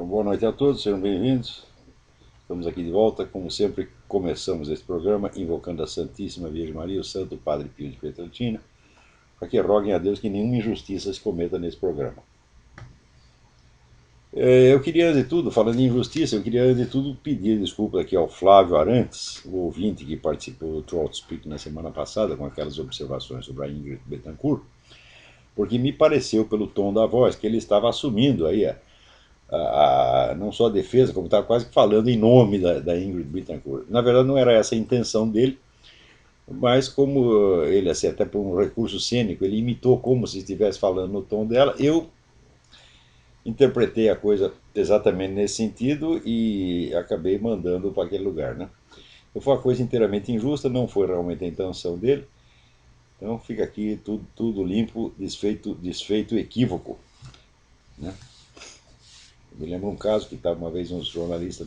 Boa noite a todos, sejam bem-vindos. Estamos aqui de volta, como sempre, começamos este programa invocando a Santíssima Virgem Maria, o Santo Padre Pio de Pietrelcina, para que roguem a Deus que nenhuma injustiça se cometa nesse programa. Eu queria, antes de tudo, falando em injustiça, eu queria, antes de tudo, pedir desculpa aqui ao Flávio Arantes, o ouvinte que participou do Trout Speak na semana passada, com aquelas observações sobre a Ingrid Betancourt, porque me pareceu, pelo tom da voz, que ele estava assumindo aí não só a defesa, como estava quase que falando em nome da Ingrid Betancourt. Na verdade, não era essa a intenção dele, mas como ele, assim, até por um recurso cênico, ele imitou como se estivesse falando no tom dela, eu interpretei a coisa exatamente nesse sentido e acabei mandando para aquele lugar, né? Então foi uma coisa inteiramente injusta, não foi realmente a intenção dele. Então fica aqui tudo limpo, desfeito equívoco, né? Eu me lembro um caso que estava uma vez uns jornalistas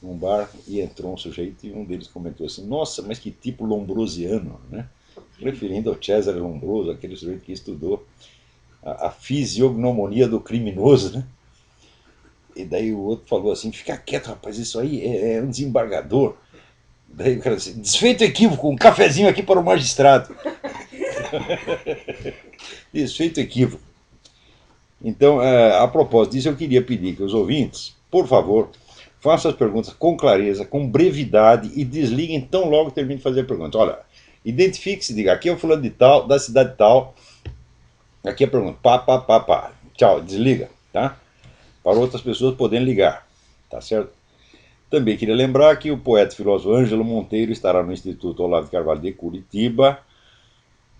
num bar e entrou um sujeito e um deles comentou assim: nossa, mas que tipo lombrosiano, né? Referindo ao Cesare Lombroso, aquele sujeito que estudou a fisiognomonia do criminoso, né? E daí o outro falou assim: fica quieto, rapaz, isso aí é um desembargador. Daí o cara disse: desfeito equívoco, um cafezinho aqui para o magistrado. Desfeito equívoco. Então, a propósito disso, eu queria pedir que os ouvintes, por favor, façam as perguntas com clareza, com brevidade e desliguem tão logo termine de fazer a pergunta. Olha, identifique-se, diga: aqui é o fulano de tal, da cidade tal, aqui é a pergunta, pá. Tchau, desliga, tá? Para outras pessoas poderem ligar, tá certo? Também queria lembrar que o poeta e filósofo Ângelo Monteiro estará no Instituto Olavo de Carvalho de Curitiba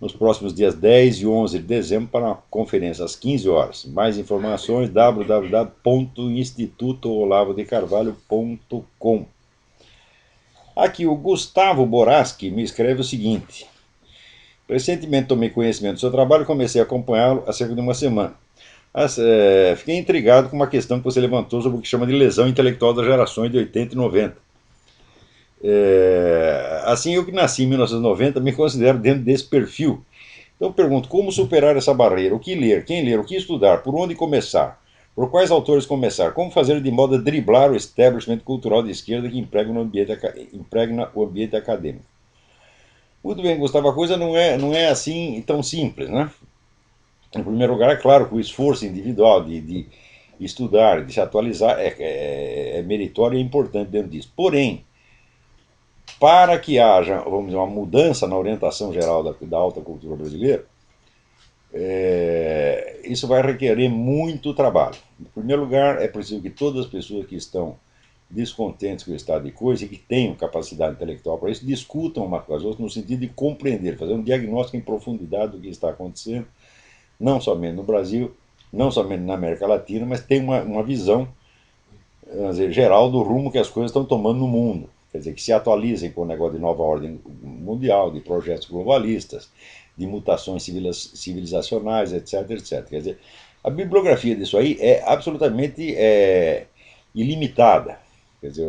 nos próximos dias 10 e 11 de dezembro para uma conferência às 15 horas. Mais informações www.institutoolavodecarvalho.com. Aqui o Gustavo Boraski me escreve o seguinte: recentemente tomei conhecimento do seu trabalho e comecei a acompanhá-lo há cerca de uma semana. Fiquei intrigado com uma questão que você levantou sobre o que chama de lesão intelectual das gerações de 80 e 90. Assim, eu que nasci em 1990 me considero dentro desse perfil. Então eu pergunto: como superar essa barreira? O que ler? Quem ler? O que estudar? Por onde começar? Por quais autores começar? Como fazer de modo a driblar o establishment cultural de esquerda que impregna o ambiente acadêmico? Muito bem, Gustavo, a coisa não é assim tão simples, né? Em primeiro lugar, é claro que o esforço individual de estudar, de se atualizar, é meritório e é importante dentro disso. Porém, para que haja, vamos dizer, uma mudança na orientação geral da alta cultura brasileira, isso vai requerer muito trabalho. Em primeiro lugar, é preciso que todas as pessoas que estão descontentes com o estado de coisa e que tenham capacidade intelectual para isso, discutam umas com as outras no sentido de compreender, fazer um diagnóstico em profundidade do que está acontecendo, não somente no Brasil, não somente na América Latina, mas tem uma visão, vamos dizer, geral do rumo que as coisas estão tomando no mundo. Quer dizer, que se atualizem com o negócio de nova ordem mundial, de projetos globalistas, de mutações civilizacionais, etc. Quer dizer, a bibliografia disso aí é absolutamente ilimitada. Quer dizer,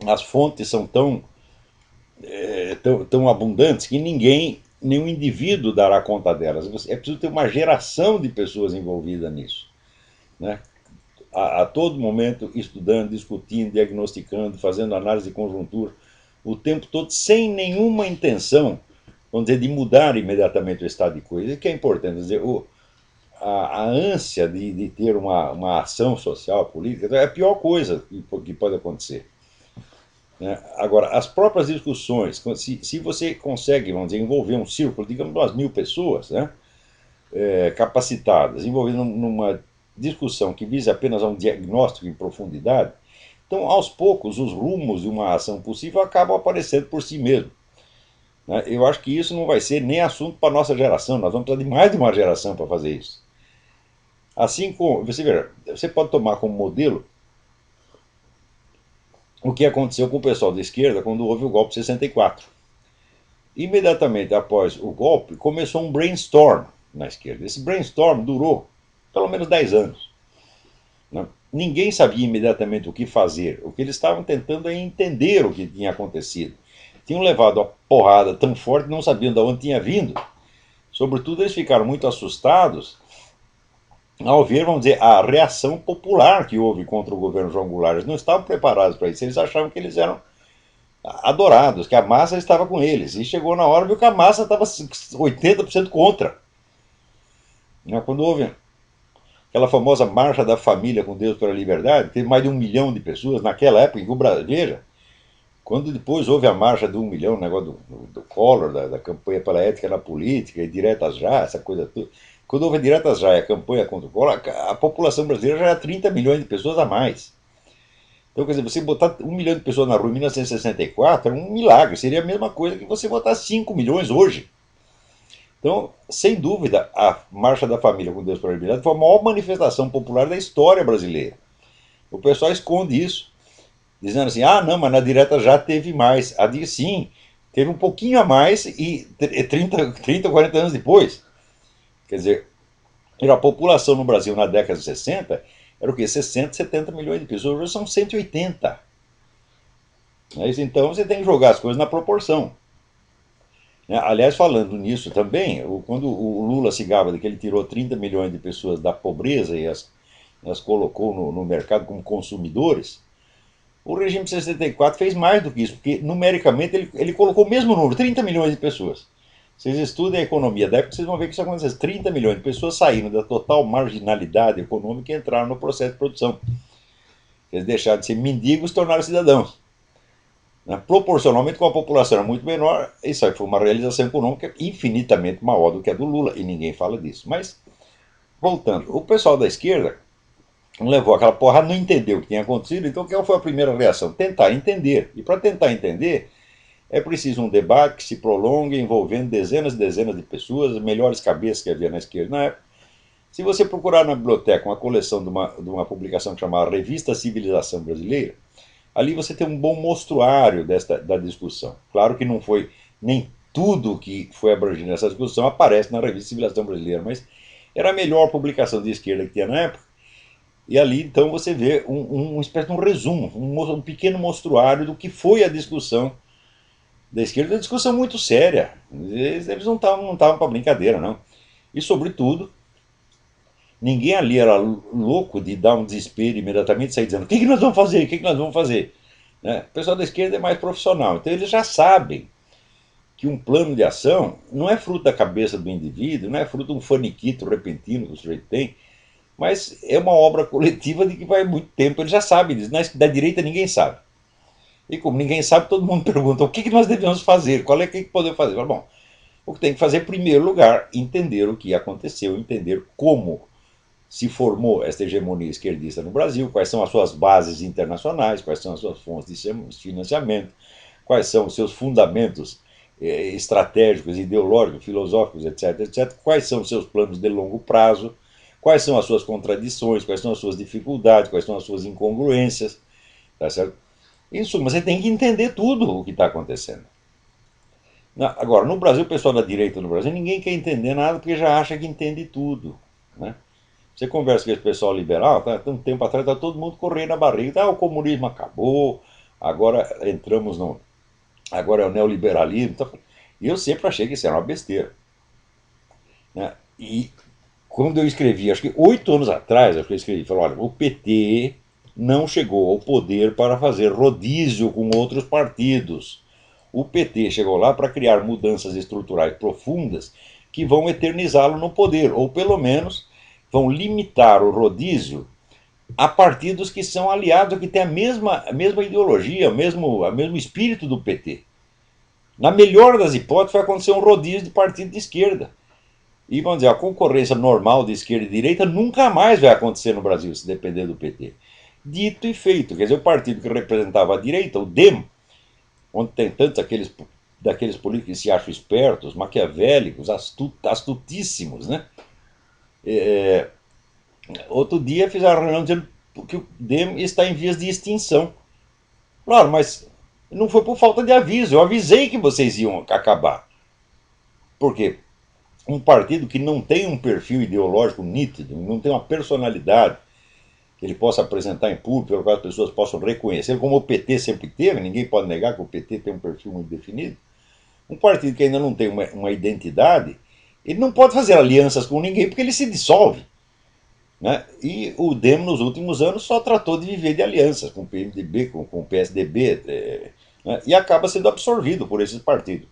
as fontes são tão abundantes que nenhum indivíduo dará conta delas. É preciso ter uma geração de pessoas envolvidas nisso, né? A todo momento estudando, discutindo, diagnosticando, fazendo análise de conjuntura, o tempo todo, sem nenhuma intenção, vamos dizer, de mudar imediatamente o estado de coisa. Isso que é importante, dizer, a ânsia de ter uma ação social, política, é a pior coisa que pode acontecer, né? Agora, as próprias discussões, se você consegue, vamos dizer, envolver um círculo, digamos, 2.000 pessoas, né, capacitadas, envolvidas numa discussão que vise apenas a um diagnóstico em profundidade, então, aos poucos, os rumos de uma ação possível acabam aparecendo por si mesmo, né? Eu acho que isso não vai ser nem assunto para a nossa geração, nós vamos precisar de mais de uma geração para fazer isso. Assim como, você pode tomar como modelo o que aconteceu com o pessoal da esquerda quando houve o golpe de 64. Imediatamente após o golpe, começou um brainstorm na esquerda. Esse brainstorm durou pelo menos 10 anos, né? Ninguém sabia imediatamente o que fazer. O que eles estavam tentando é entender o que tinha acontecido. Tinham levado a porrada tão forte que não sabiam de onde tinha vindo. Sobretudo, eles ficaram muito assustados ao ver, vamos dizer, a reação popular que houve contra o governo João Goulart. Eles não estavam preparados para isso, eles achavam que eles eram adorados, que a massa estava com eles. E chegou na hora, viu que a massa estava 80% contra. Quando houve aquela famosa Marcha da Família com Deus pela Liberdade, teve mais de 1 milhão de pessoas naquela época, em que o Brasil, veja, quando depois houve a marcha de 1 milhão, o negócio do Collor, da campanha pela ética na política, e diretas já, essa coisa toda. Quando houve diretas já e a campanha contra o Collor, a população brasileira já era 30 milhões de pessoas a mais. Então, quer dizer, você botar 1 milhão de pessoas na rua em 1964 era um milagre. Seria a mesma coisa que você botar 5 milhões hoje. Então, sem dúvida, a Marcha da Família com Deus pela Liberdade foi a maior manifestação popular da história brasileira. O pessoal esconde isso, dizendo assim, ah, não, mas na direta já teve mais. A diz sim, teve um pouquinho a mais e 30 40 anos depois. Quer dizer, a população no Brasil na década de 60 era o quê? 60, 70 milhões de pessoas, hoje são 180. Então você tem que jogar as coisas na proporção. Aliás, falando nisso também, quando o Lula se gaba de que ele tirou 30 milhões de pessoas da pobreza e as colocou no mercado como consumidores, o regime de 64 fez mais do que isso, porque numericamente ele colocou o mesmo número, 30 milhões de pessoas. Vocês estudem a economia da época, vocês vão ver que isso aconteceu. 30 milhões de pessoas saíram da total marginalidade econômica e entraram no processo de produção. Eles deixaram de ser mendigos e tornaram cidadãos. Proporcionalmente, com a população era muito menor, isso aí foi uma realização econômica infinitamente maior do que a do Lula, e ninguém fala disso. Mas, voltando, o pessoal da esquerda levou aquela porrada, não entendeu o que tinha acontecido, então qual foi a primeira reação? Tentar entender. E para tentar entender, é preciso um debate que se prolongue, envolvendo dezenas e dezenas de pessoas, as melhores cabeças que havia na esquerda na época. Se você procurar na biblioteca uma coleção de uma publicação chamada Revista Civilização Brasileira, ali você tem um bom mostruário da discussão. Claro que não foi nem tudo que foi abrangido nessa discussão aparece na Revista Civilização Brasileira, mas era a melhor publicação de esquerda que tinha na época. E ali então você vê uma espécie de um resumo, um pequeno mostruário do que foi a discussão da esquerda, uma discussão muito séria. Eles não estavam para brincadeira, não. E sobretudo, ninguém ali era louco de dar um desespero imediatamente e sair dizendo o que nós vamos fazer, o que nós vamos fazer. O pessoal da esquerda é mais profissional, então eles já sabem que um plano de ação não é fruto da cabeça do indivíduo, não é fruto de um faniquito repentino que o sujeito tem, mas é uma obra coletiva de que vai muito tempo. Eles já sabem disso. Da direita ninguém sabe. E como ninguém sabe, todo mundo pergunta o que nós devemos fazer, qual é que podemos fazer. Bom, o que tem que fazer, em primeiro lugar, entender o que aconteceu, entender como se formou esta hegemonia esquerdista no Brasil, quais são as suas bases internacionais, quais são as suas fontes de financiamento, quais são os seus fundamentos estratégicos, ideológicos, filosóficos, etc, etc, quais são os seus planos de longo prazo, quais são as suas contradições, quais são as suas dificuldades, quais são as suas incongruências, tá certo? Em suma, você tem que entender tudo o que está acontecendo. Agora, no Brasil, o pessoal da direita no Brasil, ninguém quer entender nada porque já acha que entende tudo. Você conversa com esse pessoal liberal, um tempo atrás está todo mundo correndo a barriga, o comunismo acabou, agora entramos no... agora é o neoliberalismo. E eu sempre achei que isso era uma besteira. E quando eu escrevi, acho que 8 anos atrás, eu escrevi, falei, olha, o PT não chegou ao poder para fazer rodízio com outros partidos. O PT chegou lá para criar mudanças estruturais profundas que vão eternizá-lo no poder, ou pelo menos vão limitar o rodízio a partidos que são aliados, que têm a mesma ideologia, o mesmo espírito do PT. Na melhor das hipóteses, vai acontecer um rodízio de partido de esquerda. E vamos dizer, a concorrência normal de esquerda e direita nunca mais vai acontecer no Brasil, se depender do PT. Dito e feito, quer dizer, o partido que representava a direita, o DEM, onde tem tantos daqueles políticos que se acham espertos, maquiavélicos, astutíssimos, né? Outro dia fizeram uma reunião dizendo que o DEM está em vias de extinção. Claro, mas não foi por falta de aviso, eu avisei que vocês iam acabar. Por quê? Um partido que não tem um perfil ideológico nítido, não tem uma personalidade que ele possa apresentar em público, pelo qual as pessoas possam reconhecer, como o PT sempre teve, ninguém pode negar que o PT tem um perfil muito definido. Um partido que ainda não tem uma identidade, ele não pode fazer alianças com ninguém porque ele se dissolve. né? E o Demo, nos últimos anos, só tratou de viver de alianças com o PMDB, com o PSDB, né? E acaba sendo absorvido por esses partidos.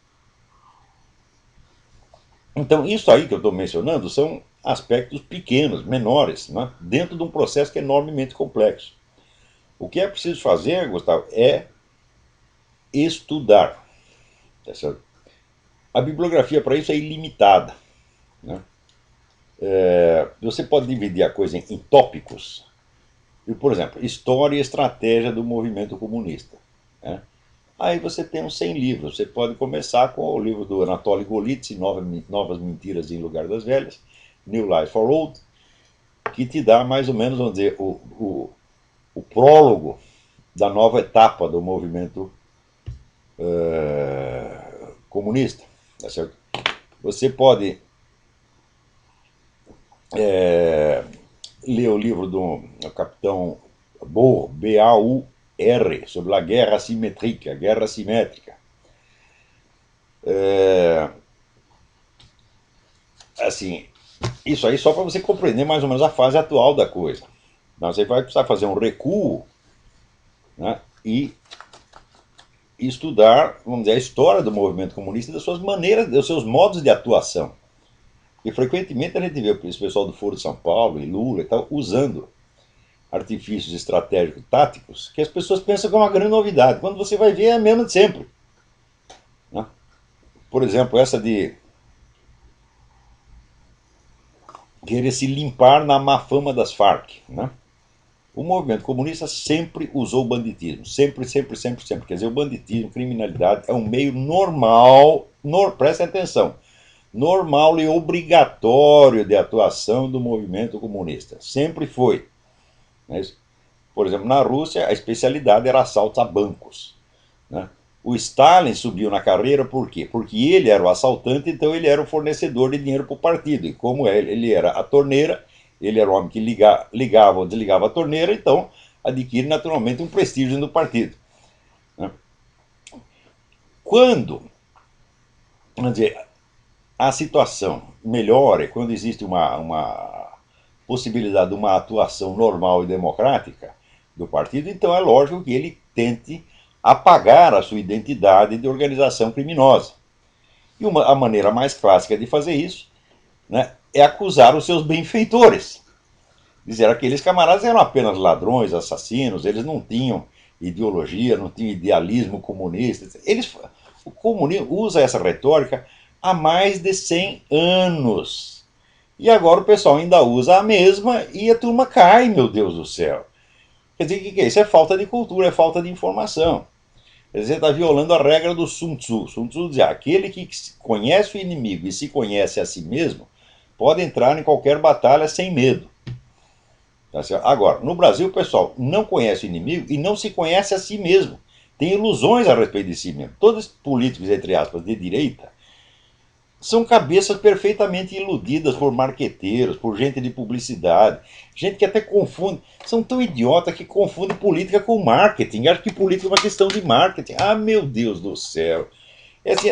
Então, isso aí que eu estou mencionando são aspectos pequenos, menores, né? Dentro de um processo que é enormemente complexo. O que é preciso fazer, Gustavo, é estudar. Tá certo? A bibliografia para isso é ilimitada. Né? Você pode dividir a coisa em tópicos. E, por exemplo, história e estratégia do movimento comunista. Né? Aí você tem uns 100 livros. Você pode começar com o livro do Anatoly Golitsyn, Novas Mentiras em Lugar das Velhas, New Life for Old, que te dá mais ou menos, vamos dizer, o prólogo da nova etapa do movimento comunista. Tá certo? Você pode ler o livro do capitão Bohr, B-A-U-R, sobre a guerra assimétrica, a guerra assimétrica. Assim, isso aí só para você compreender mais ou menos a fase atual da coisa. Então, você vai precisar fazer um recuo, né, e estudar, vamos dizer, a história do movimento comunista e das suas maneiras, dos seus modos de atuação. E frequentemente a gente vê esse pessoal do Foro de São Paulo e Lula e tal usando artifícios estratégicos táticos que as pessoas pensam que é uma grande novidade. Quando você vai ver, é a mesma de sempre. Né? Por exemplo, essa de querer se limpar na má fama das Farc. Né? O movimento comunista sempre usou o banditismo. Sempre, sempre, sempre, sempre. Quer dizer, o banditismo, criminalidade, é um meio normal, prestem atenção, normal e obrigatório de atuação do movimento comunista. Sempre foi. Por exemplo, na Rússia, a especialidade era assaltos a bancos. Né? O Stalin subiu na carreira por quê? Porque ele era o assaltante, então ele era o fornecedor de dinheiro para o partido. E como ele era a torneira, ele era o homem que ligava ou desligava a torneira, então adquire naturalmente um prestígio no partido. Né? Quando, vamos dizer, a situação melhora, quando existe uma possibilidade de uma atuação normal e democrática do partido, então é lógico que ele tente apagar a sua identidade de organização criminosa. E a maneira mais clássica de fazer isso, né, é acusar os seus benfeitores. Dizer, aqueles camaradas eram apenas ladrões, assassinos, eles não tinham ideologia, não tinham idealismo comunista. O comunismo usa essa retórica há mais de 100 anos. E agora o pessoal ainda usa a mesma e a turma cai, meu Deus do céu. Quer dizer, o que é isso? É falta de cultura, é falta de informação. Quer dizer, está violando a regra do Sun Tzu. Sun Tzu dizia, aquele que conhece o inimigo e se conhece a si mesmo, pode entrar em qualquer batalha sem medo. Tá certo? Agora, no Brasil, o pessoal não conhece o inimigo e não se conhece a si mesmo. Tem ilusões a respeito de si mesmo. Todos os políticos, entre aspas, de direita, são cabeças perfeitamente iludidas por marqueteiros, por gente de publicidade, gente que até confunde, são tão idiotas que confundem política com marketing, acham que política é uma questão de marketing. Ah, meu Deus do céu, assim,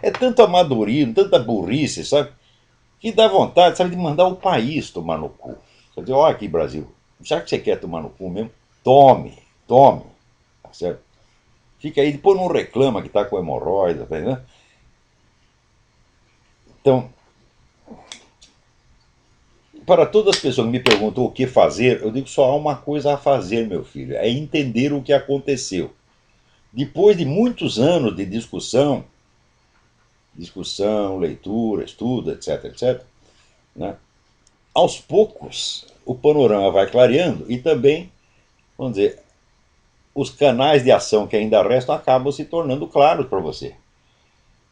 é tanto amadorismo, tanta burrice, sabe, que dá vontade, sabe, de mandar o país tomar no cu. Quer dizer, olha aqui, Brasil, já que você quer tomar no cu mesmo, tome, tá certo? Fica aí, depois não reclama que está com hemorroida, tá, né? Então, para todas as pessoas que me perguntam o que fazer, eu digo só há uma coisa a fazer, meu filho, é entender o que aconteceu. Depois de muitos anos de discussão, leitura, estudo, etc, etc, né, aos poucos o panorama vai clareando e também, vamos dizer, os canais de ação que ainda restam acabam se tornando claros para você.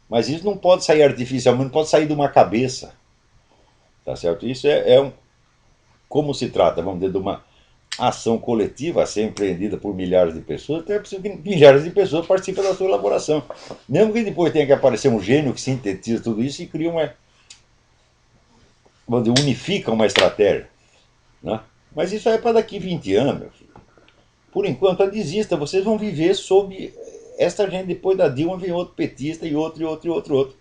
Mas isso não pode sair artificialmente, não pode sair de uma cabeça. Tá certo? Isso como se trata, vamos dizer, de uma ação coletiva a ser empreendida por milhares de pessoas, então é preciso que milhares de pessoas participem da sua elaboração. Mesmo que depois tenha que aparecer um gênio que sintetiza tudo isso e cria vamos dizer, unifica uma estratégia. Né? Mas isso é para daqui 20 anos, meu filho. Por enquanto, desista, vocês vão viver sob esta gente. Depois da Dilma vem outro petista e outro.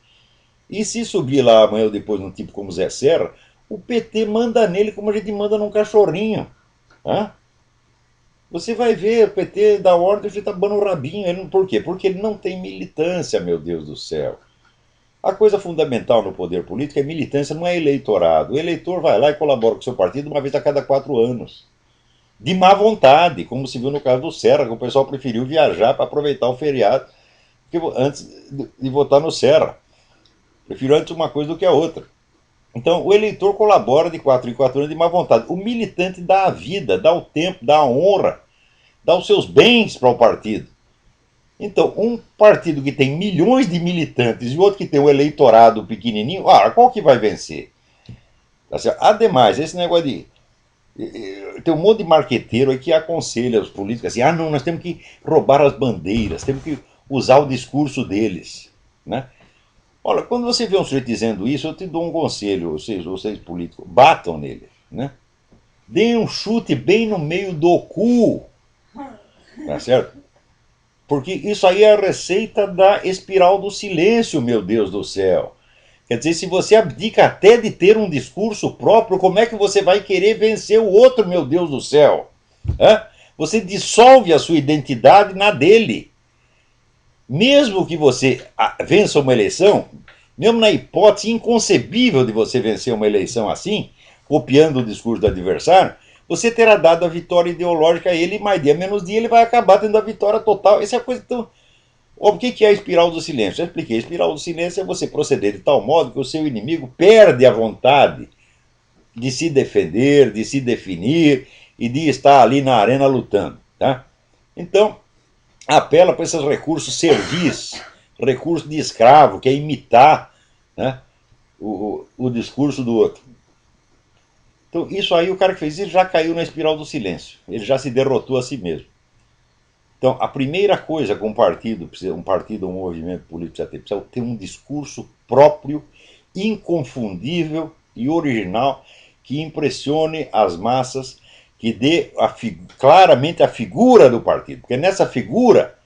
E se subir lá amanhã ou depois um tipo como Zé Serra, O PT manda nele como a gente manda num cachorrinho. Hã? Você vai ver, o PT da ordem já está dando o rabinho. Por quê? Porque ele não tem militância, meu Deus do céu. A coisa fundamental no poder político é militância, não é eleitorado. O eleitor vai lá e colabora com o seu partido uma vez a cada 4 anos. De má vontade, como se viu no caso do Serra, que o pessoal preferiu viajar para aproveitar o feriado antes de votar no Serra. Prefiro antes uma coisa do que a outra. Então, o eleitor colabora de 4 em 4 anos de má vontade. O militante dá a vida, dá o tempo, dá a honra, dá os seus bens para o partido. Então, um partido que tem milhões de militantes e outro que tem um eleitorado pequenininho, qual que vai vencer? Ademais, esse negócio de... Tem um monte de marqueteiro aí que aconselha os políticos assim, não, nós temos que roubar as bandeiras, temos que usar o discurso deles, né? Olha, quando você vê um sujeito dizendo isso, eu te dou um conselho, vocês políticos, batam nele, né? Deem um chute bem no meio do cu, tá certo? Porque isso aí é a receita da espiral do silêncio, meu Deus do céu. Quer dizer, se você abdica até de ter um discurso próprio, como é que você vai querer vencer o outro, meu Deus do céu? Você dissolve a sua identidade na dele. Mesmo que você vença uma eleição, mesmo na hipótese inconcebível de você vencer uma eleição assim, copiando o discurso do adversário, você terá dado a vitória ideológica a ele, e mais dia menos dia ele vai acabar tendo a vitória total. Essa é a coisa tão... O que é a espiral do silêncio? Eu expliquei. A espiral do silêncio é você proceder de tal modo que o seu inimigo perde a vontade de se defender, de se definir e de estar ali na arena lutando. Tá? Então, apela para esses recursos servis, recurso de escravo, que é imitar, né, o discurso do outro. Então, isso aí, o cara que fez isso já caiu na espiral do silêncio. Ele já se derrotou a si mesmo. Então, a primeira coisa que um partido, um movimento político precisa ter um discurso próprio, inconfundível e original, que impressione as massas, que dê claramente a figura do partido. Porque é nessa figura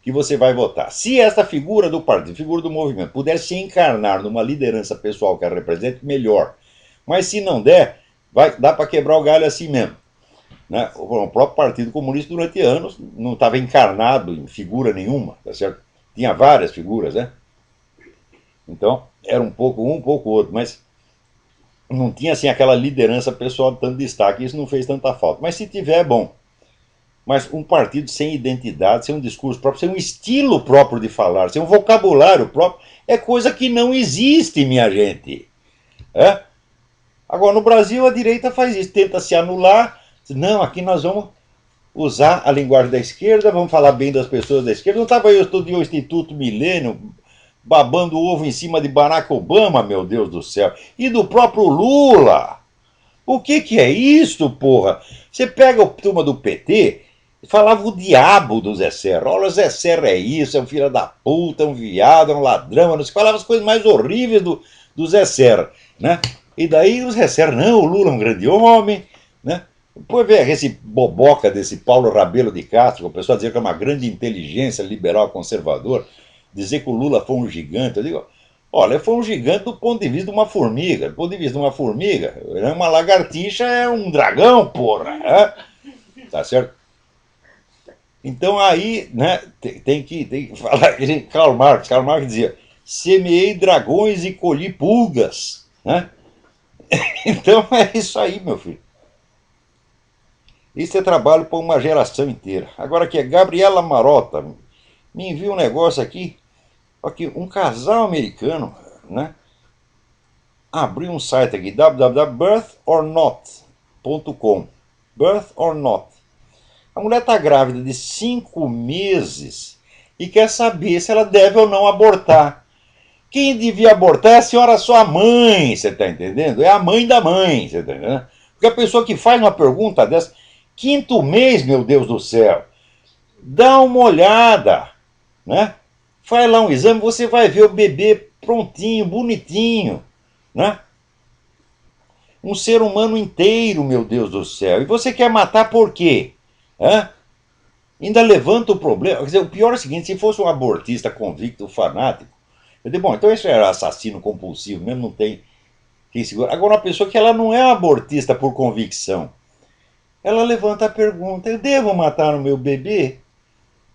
que você vai votar. Se essa figura do partido, figura do movimento, puder se encarnar numa liderança pessoal que a represente, melhor. Mas se não der, dá para quebrar o galho assim mesmo. Né? O próprio Partido Comunista, durante anos, não estava encarnado em figura nenhuma, tá certo? Tinha várias figuras, né? Então, era um pouco outro, mas não tinha assim aquela liderança pessoal de tanto destaque, isso não fez tanta falta. Mas se tiver, é bom. Mas um partido sem identidade, sem um discurso próprio, sem um estilo próprio de falar, sem um vocabulário próprio, é coisa que não existe, minha gente. Agora, no Brasil, a direita faz isso, tenta se anular. Não, aqui nós vamos usar a linguagem da esquerda, vamos falar bem das pessoas da esquerda. Não estava eu estudando o Instituto Milênio, babando o ovo em cima de Barack Obama, meu Deus do céu, e do próprio Lula. O que é isso, porra? Você pega a turma do PT, falava o diabo do Zé Serra. Olha, o Zé Serra é isso, é um filho da puta, é um viado, é um ladrão. Não se falava as coisas mais horríveis do Zé Serra, né? E daí o Zé Serra, não, o Lula é um grande homem, né? Depois vem esse boboca desse Paulo Rabelo de Castro, que o pessoal dizia que é uma grande inteligência liberal conservador, dizer que o Lula foi um gigante. Eu digo, olha, foi um gigante do ponto de vista de uma formiga. Do ponto de vista de uma formiga, uma lagartixa é um dragão, porra. Tá certo? Então aí, né, tem que falar. Karl Marx dizia, semeei dragões e colhi pulgas. Né? Então é isso aí, meu filho. Isso é trabalho para uma geração inteira. Agora aqui é Gabriela Marota, me envia um negócio aqui, um casal americano, né, abriu um site aqui, www.birthornot.com. Birth or Not. A mulher está grávida de 5 meses e quer saber se ela deve ou não abortar. Quem devia abortar é a senhora sua mãe, você está entendendo? É a mãe da mãe, você está entendendo? Porque a pessoa que faz uma pergunta dessa, 5º mês, meu Deus do céu, dá uma olhada, né? Faz lá um exame, você vai ver o bebê prontinho, bonitinho, né? Um ser humano inteiro, meu Deus do céu. E você quer matar por quê? Ainda levanta o problema. Quer dizer, o pior é o seguinte, se fosse um abortista convicto, fanático, eu digo, bom, então esse era assassino compulsivo mesmo, não tem quem segura. Agora, uma pessoa que ela não é abortista por convicção, ela levanta a pergunta: eu devo matar o meu bebê?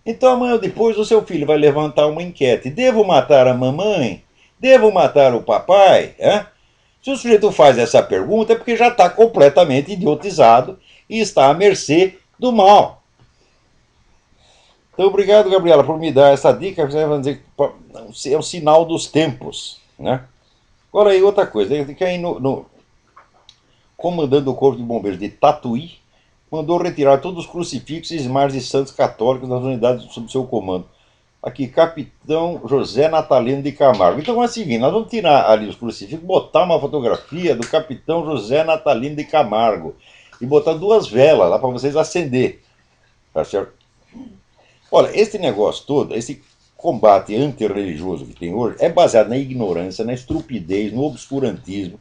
Então amanhã ou depois o seu filho vai levantar uma enquete: devo matar a mamãe? Devo matar o papai? É? Se o sujeito faz essa pergunta é porque já está completamente idiotizado e está à mercê do mal. Então, obrigado, Gabriela, por me dar essa dica. Você vai dizer que é um sinal dos tempos. Né? Agora aí, outra coisa. Ele fica aí no comandante do Corpo de Bombeiros de Tatuí mandou retirar todos os crucifixos e imagens de santos católicos das unidades sob seu comando. Aqui, Capitão José Natalino de Camargo. Então é o seguinte, nós vamos tirar ali os crucifixos, botar uma fotografia do Capitão José Natalino de Camargo e botar duas velas lá para vocês acender. Tá certo? Olha, esse negócio todo, esse combate antirreligioso que tem hoje, é baseado na ignorância, na estupidez, no obscurantismo.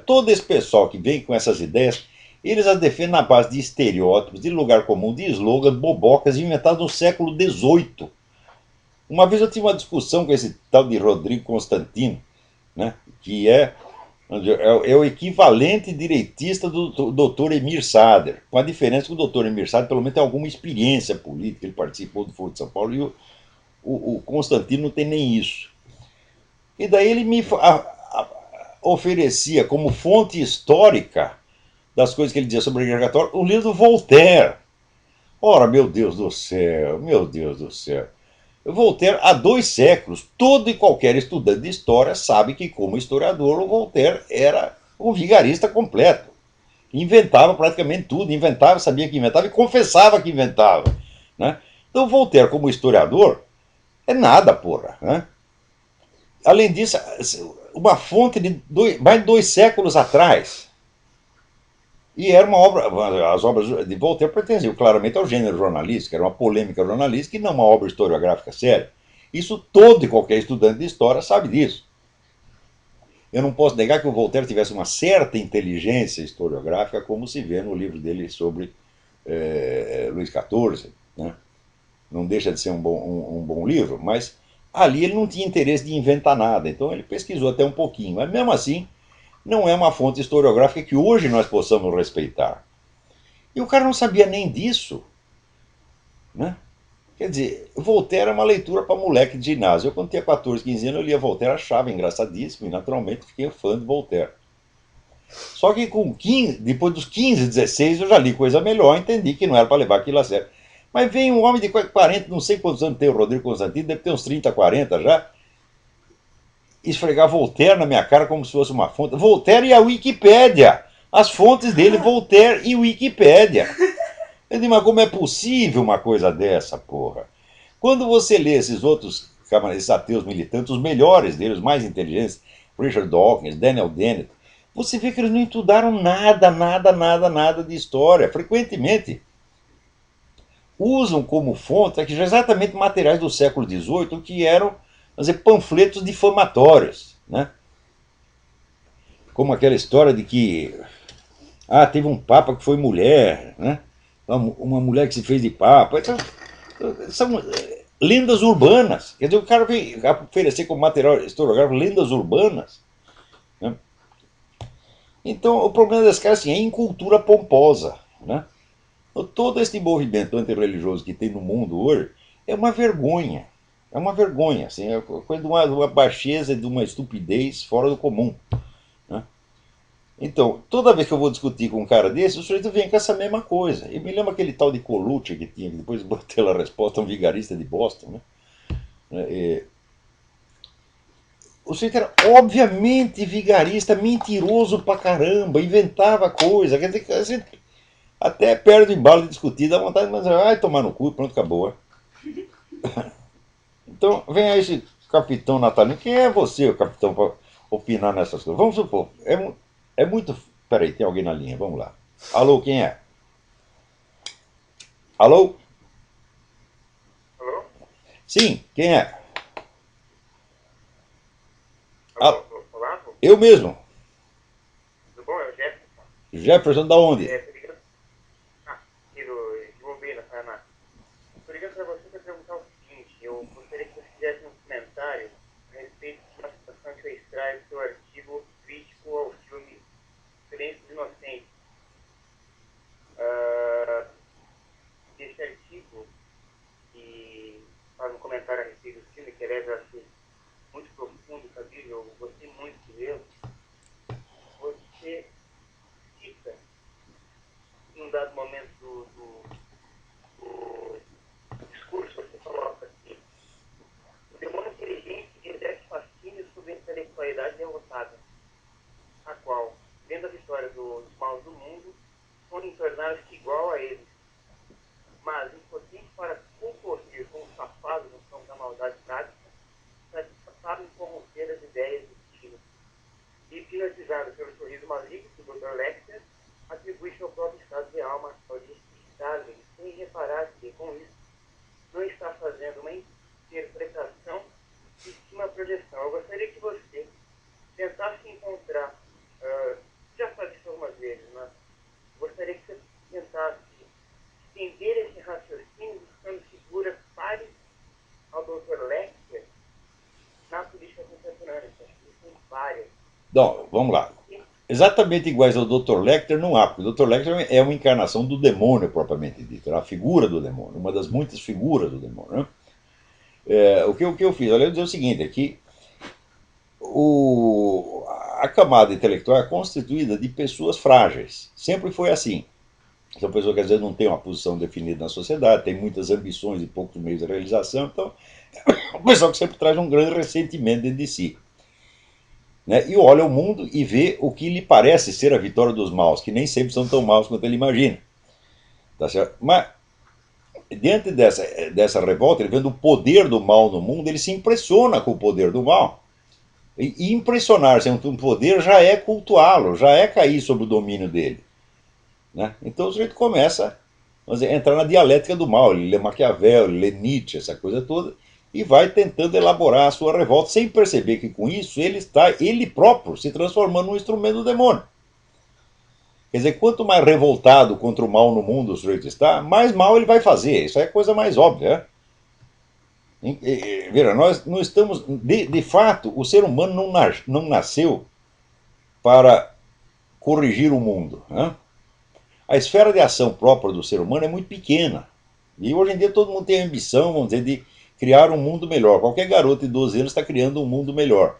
Todo esse pessoal que vem com essas ideias, eles as defendem na base de estereótipos, de lugar comum, de slogans, bobocas inventados no século XVIII. Uma vez eu tive uma discussão com esse tal de Rodrigo Constantino, né, que é o equivalente direitista do Dr. Emir Sader, com a diferença que o Dr. Emir Sader pelo menos tem alguma experiência política, ele participou do Foro de São Paulo, e o Constantino não tem nem isso. E daí ele me oferecia como fonte histórica das coisas que ele dizia sobre a Igreja Católica o livro do Voltaire. Ora, meu Deus do céu, meu Deus do céu. Voltaire, há 2 séculos, todo e qualquer estudante de história sabe que, como historiador, o Voltaire era um vigarista completo. Inventava praticamente tudo, inventava, sabia que inventava e confessava que inventava. Né? Então, Voltaire, como historiador, é nada, porra. Né? Além disso, uma fonte de mais de 2 séculos atrás. E era uma obra, as obras de Voltaire pertenciam claramente ao gênero jornalístico, era uma polêmica jornalística e não uma obra historiográfica séria. Isso todo e qualquer estudante de história sabe disso. Eu não posso negar que o Voltaire tivesse uma certa inteligência historiográfica, como se vê no livro dele sobre Luís XIV. Né? Não deixa de ser um bom livro, mas ali ele não tinha interesse de inventar nada, então ele pesquisou até um pouquinho, mas mesmo assim não é uma fonte historiográfica que hoje nós possamos respeitar. E o cara não sabia nem disso. Né? Quer dizer, Voltaire é uma leitura para moleque de ginásio. Eu, quando tinha 14, 15 anos, eu lia Voltaire, achava engraçadíssimo e, naturalmente, fiquei fã de Voltaire. Só que com 15, depois dos 15, 16, eu já li coisa melhor, entendi que não era para levar aquilo a sério. Mas vem um homem de 40, não sei quantos anos tem o Rodrigo Constantino, deve ter uns 30, 40 já, esfregar Voltaire na minha cara como se fosse uma fonte. Voltaire e a Wikipédia. As fontes dele, Voltaire e Wikipédia. Eu digo, mas como é possível uma coisa dessa, porra? Quando você lê esses outros esses ateus militantes, os melhores deles, os mais inteligentes, Richard Dawkins, Daniel Dennett, você vê que eles não estudaram nada de história. Frequentemente usam como fonte exatamente materiais do século XVIII que eram, vamos dizer, panfletos difamatórios. Né? Como aquela história de que teve um papa que foi mulher, né? Uma mulher que se fez de papa. São lendas urbanas. Quer dizer, o cara vem oferecer como material historiográfico lendas urbanas. Né? Então, o problema desse cara assim, é incultura pomposa. Né? Todo esse movimento antirreligioso que tem no mundo hoje é uma vergonha. É uma vergonha. Assim, é coisa de uma baixeza, de uma estupidez fora do comum. Né? Então, toda vez que eu vou discutir com um cara desse, o sujeito vem com essa mesma coisa. Eu me lembro aquele tal de Colucci que tinha, que depois botei a resposta, um vigarista de Boston. Né? O sujeito era obviamente vigarista, mentiroso pra caramba, inventava coisa. Quer dizer, a gente até perde o embalo de discutir, dá vontade de dizer, vai tomar no cu, pronto, acabou. Então, vem aí esse capitão Natalino. Quem é você, o capitão, para opinar nessas coisas? Vamos supor, é muito. Peraí, tem alguém na linha, vamos lá. Alô, quem é? Alô? Alô? Sim, quem é? Alô? Olavo? Eu mesmo. Tudo bom? É o Jefferson. Jefferson da onde? Tô ligando. Aqui de Londrina, Paraná. Tô ligando pra você para perguntar o seguinte: eu gostaria que você fizesse um comentário a respeito de uma situação que eu extraio do seu artigo crítico ao filme e do filme, que aliás eu achei muito profundo, sabe? Eu gostei muito de ler. Você cita, em um dado momento do discurso, você coloca assim: o demônio inteligente exerce fascínio sobre a intelectualidade derrotada, a qual, vendo a vitória dos maus do mundo, podem tornar-se igual a eles, mas impotente para concorrer com os safados no campo da maldade prática, sabem corromper as ideias do destino. E hipnotizado pelo sorriso maligno do Dr. Lecter, atribui seu próprio estado de alma ao de Stalin, sem reparar que, com isso, não está fazendo uma interpretação e sim uma projeção. Eu gostaria que você tentasse encontrar, já falei isso algumas vezes, mas gostaria que você tentasse entender esse raciocínio buscando figuras pares ao Dr. Lecter na política contemporânea. Acho que tem várias. Não, vamos lá. Exatamente iguais ao Dr. Lecter não há, porque o Dr. Lecter é uma encarnação do demônio propriamente dito, é uma figura do demônio, uma das muitas figuras do demônio. Né? O que eu fiz? Olha, eu vou dizer o seguinte, é que a camada intelectual é constituída de pessoas frágeis, sempre foi assim. São pessoas que às vezes não têm uma posição definida na sociedade, têm muitas ambições e poucos meios de realização, então é um pessoal que sempre traz um grande ressentimento dentro de si. Né? E olha o mundo e vê o que lhe parece ser a vitória dos maus, que nem sempre são tão maus quanto ele imagina. Tá certo? Mas, diante dessa revolta, ele vendo o poder do mal no mundo, ele se impressiona com o poder do mal. E impressionar-se com um poder já é cultuá-lo, já é cair sob o domínio dele. Né? Então o sujeito começa a entrar na dialética do mal, ele lê Maquiavel, ele lê Nietzsche, essa coisa toda, e vai tentando elaborar a sua revolta, sem perceber que com isso ele está, ele próprio, se transformando num instrumento do demônio. Quer dizer, quanto mais revoltado contra o mal no mundo o sujeito está, mais mal ele vai fazer. Isso é a coisa mais óbvia. Veja, nós não estamos. De fato, o ser humano não nasceu para corrigir o mundo. Né? A esfera de ação própria do ser humano é muito pequena. E hoje em dia todo mundo tem a ambição, vamos dizer, de criar um mundo melhor. Qualquer garoto de 12 anos está criando um mundo melhor.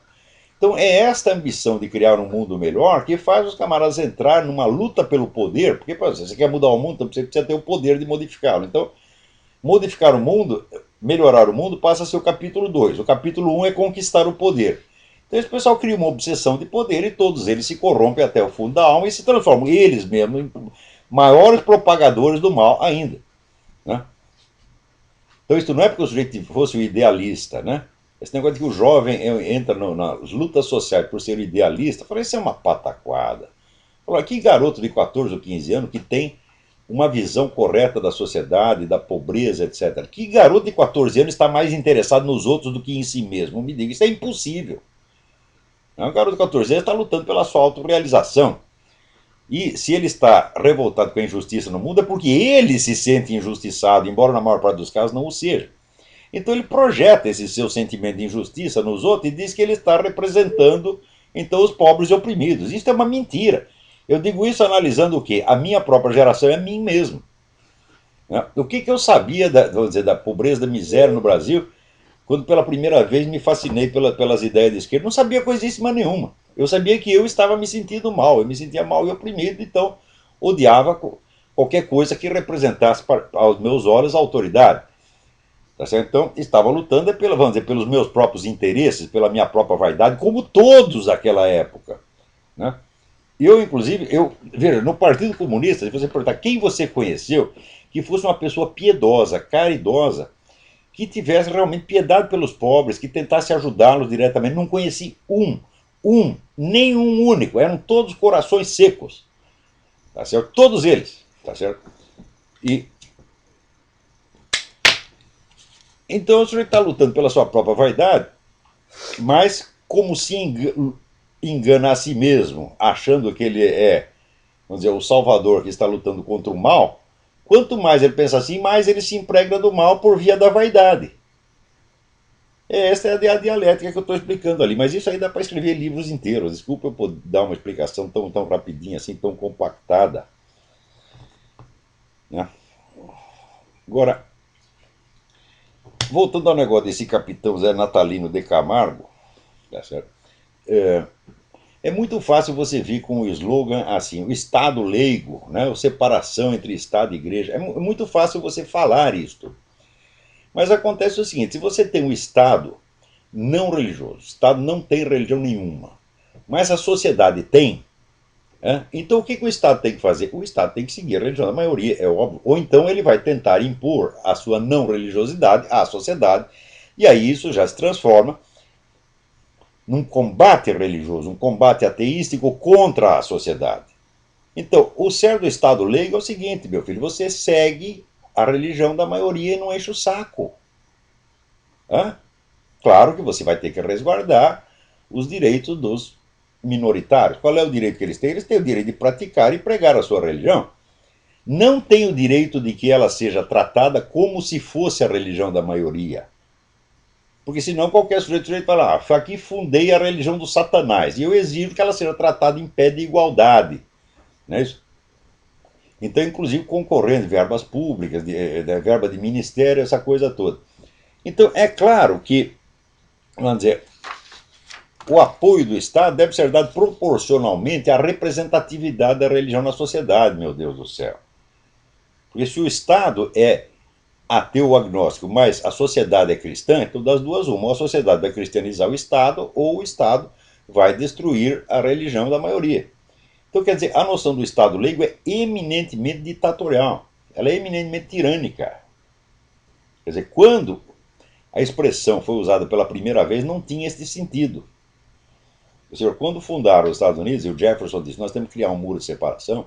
Então é esta ambição de criar um mundo melhor que faz os camaradas entrar numa luta pelo poder, porque se você quer mudar o mundo, então você precisa ter o poder de modificá-lo. Então, modificar o mundo, melhorar o mundo, passa a ser o capítulo 2. O capítulo 1 é conquistar o poder. Então esse pessoal cria uma obsessão de poder e todos eles se corrompem até o fundo da alma e se transformam eles mesmos em maiores propagadores do mal ainda. Né? Então isso não é porque o sujeito fosse um idealista, né? Esse negócio de que o jovem entra nas lutas sociais por ser idealista, eu falei, isso é uma pataquada. Falei, que garoto de 14 ou 15 anos que tem uma visão correta da sociedade, da pobreza, etc. Que garoto de 14 anos está mais interessado nos outros do que em si mesmo? Me diga, isso é impossível. Um garoto de 14 anos está lutando pela sua autorrealização. E se ele está revoltado com a injustiça no mundo, é porque ele se sente injustiçado, embora na maior parte dos casos não o seja. Então ele projeta esse seu sentimento de injustiça nos outros e diz que ele está representando, então, os pobres e oprimidos. Isso é uma mentira. Eu digo isso analisando o quê? A minha própria geração é a mim mesmo. O que eu sabia vamos dizer, da pobreza, da miséria no Brasil, quando pela primeira vez me fascinei pelas ideias de esquerda? Não sabia coisíssima nenhuma. Eu sabia que eu estava me sentindo mal, eu me sentia mal e oprimido, então odiava qualquer coisa que representasse aos meus olhos a autoridade. Tá certo? Então, estava lutando vamos dizer, pelos meus próprios interesses, pela minha própria vaidade, como todos naquela época. Né? Inclusive, veja, no Partido Comunista, se você perguntar quem você conheceu, que fosse uma pessoa piedosa, caridosa, que tivesse realmente piedade pelos pobres, que tentasse ajudá-los diretamente, não conheci nenhum único, eram todos corações secos. Tá certo? Todos eles. Tá certo? Então o sujeito está lutando pela sua própria vaidade, mas como se engana a si mesmo, achando que ele é, vamos dizer, o salvador que está lutando contra o mal, quanto mais ele pensa assim, mais ele se impregna do mal por via da vaidade. Essa é a dialética que eu estou explicando ali, mas isso aí dá para escrever livros inteiros. Desculpa eu dar uma explicação tão rapidinha, assim, tão compactada. Né? Agora, voltando ao negócio desse capitão Zé Natalino de Camargo, tá certo? É muito fácil você vir com o slogan assim, o Estado leigo, né, a separação entre Estado e Igreja. É muito fácil você falar isto. Mas acontece o seguinte, se você tem um Estado não religioso, o Estado não tem religião nenhuma, mas a sociedade tem, então o que o Estado tem que fazer? O Estado tem que seguir a religião da maioria, é óbvio. Ou então ele vai tentar impor a sua não religiosidade à sociedade, e aí isso já se transforma num combate religioso, um combate ateístico contra a sociedade. Então, o certo do Estado leigo é o seguinte, meu filho, você segue a religião da maioria e não enche o saco. Claro que você vai ter que resguardar os direitos dos minoritários. Qual é o direito que eles têm? Eles têm o direito de praticar e pregar a sua religião. Não têm o direito de que ela seja tratada como se fosse a religião da maioria. Porque senão qualquer sujeito fala, aqui fundei a religião do Satanás, e eu exijo que ela seja tratada em pé de igualdade. Não é isso? Então, inclusive, concorrendo de verbas públicas, de verba de ministério, essa coisa toda. Então, é claro que, vamos dizer, o apoio do Estado deve ser dado proporcionalmente à representatividade da religião na sociedade, meu Deus do céu. Porque se o Estado é ateu ou agnóstico, mas a sociedade é cristã, então das duas uma, ou a sociedade vai cristianizar o Estado, ou o Estado vai destruir a religião da maioria. Então, quer dizer, a noção do Estado leigo é eminentemente ditatorial, ela é eminentemente tirânica. Quer dizer, quando a expressão foi usada pela primeira vez, não tinha esse sentido. Ou seja, quando fundaram os Estados Unidos, e o Jefferson disse, nós temos que criar um muro de separação,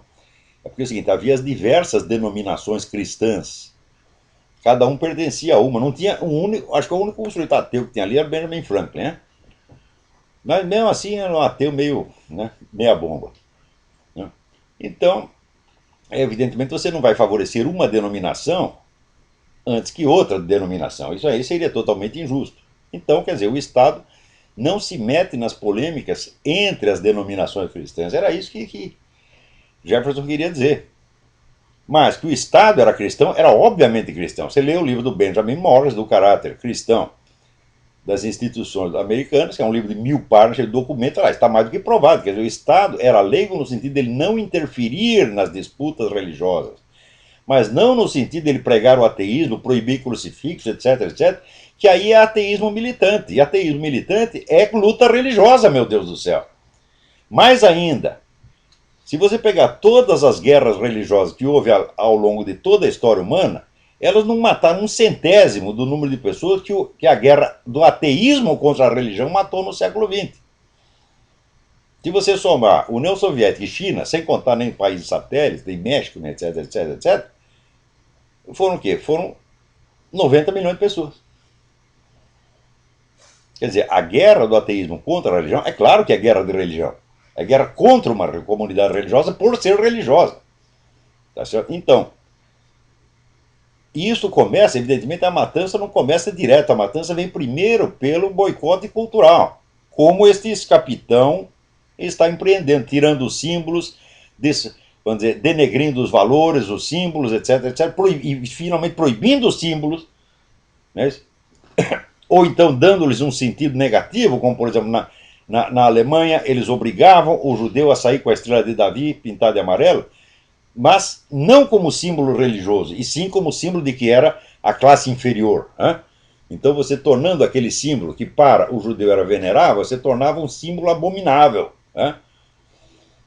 é porque é o seguinte, havia as diversas denominações cristãs, cada um pertencia a uma, não tinha um único, acho que o único sujeito ateu que tinha ali era Benjamin Franklin, né? Mas mesmo assim era um ateu meio, né, meia bomba. Né? Então, evidentemente você não vai favorecer uma denominação antes que outra denominação, isso aí seria totalmente injusto. Então, quer dizer, o Estado não se mete nas polêmicas entre as denominações cristãs, era isso que Jefferson queria dizer. Mas que o Estado era cristão, era obviamente cristão. Você lê o livro do Benjamin Morris, do caráter cristão das instituições americanas, que é um livro de 1000 páginas, ele documenta lá, está mais do que provado. Quer dizer, o Estado era leigo no sentido de ele não interferir nas disputas religiosas, mas não no sentido de ele pregar o ateísmo, proibir crucifixos, etc, etc, que aí é ateísmo militante. E ateísmo militante é luta religiosa, meu Deus do céu. Mais ainda, se você pegar todas as guerras religiosas que houve ao longo de toda a história humana, elas não mataram 1/100º do número de pessoas que a guerra do ateísmo contra a religião matou no século XX. Se você somar União Soviética e China, sem contar nem países satélites, nem México, nem etc, etc, etc, foram o quê? Foram 90 milhões de pessoas. Quer dizer, a guerra do ateísmo contra a religião, é claro que é guerra de religião. É guerra contra uma comunidade religiosa por ser religiosa. Tá certo? Então, isso começa, evidentemente, a matança não começa direto, a matança vem primeiro pelo boicote cultural, como este capitão está empreendendo, tirando os símbolos, vamos dizer, denegrindo os valores, os símbolos, etc, etc, e finalmente proibindo os símbolos, né? Ou então dando-lhes um sentido negativo, como por exemplo na Alemanha, eles obrigavam o judeu a sair com a estrela de Davi pintada de amarelo, mas não como símbolo religioso, e sim como símbolo de que era a classe inferior. Então você tornando aquele símbolo que para o judeu era venerável, você tornava um símbolo abominável.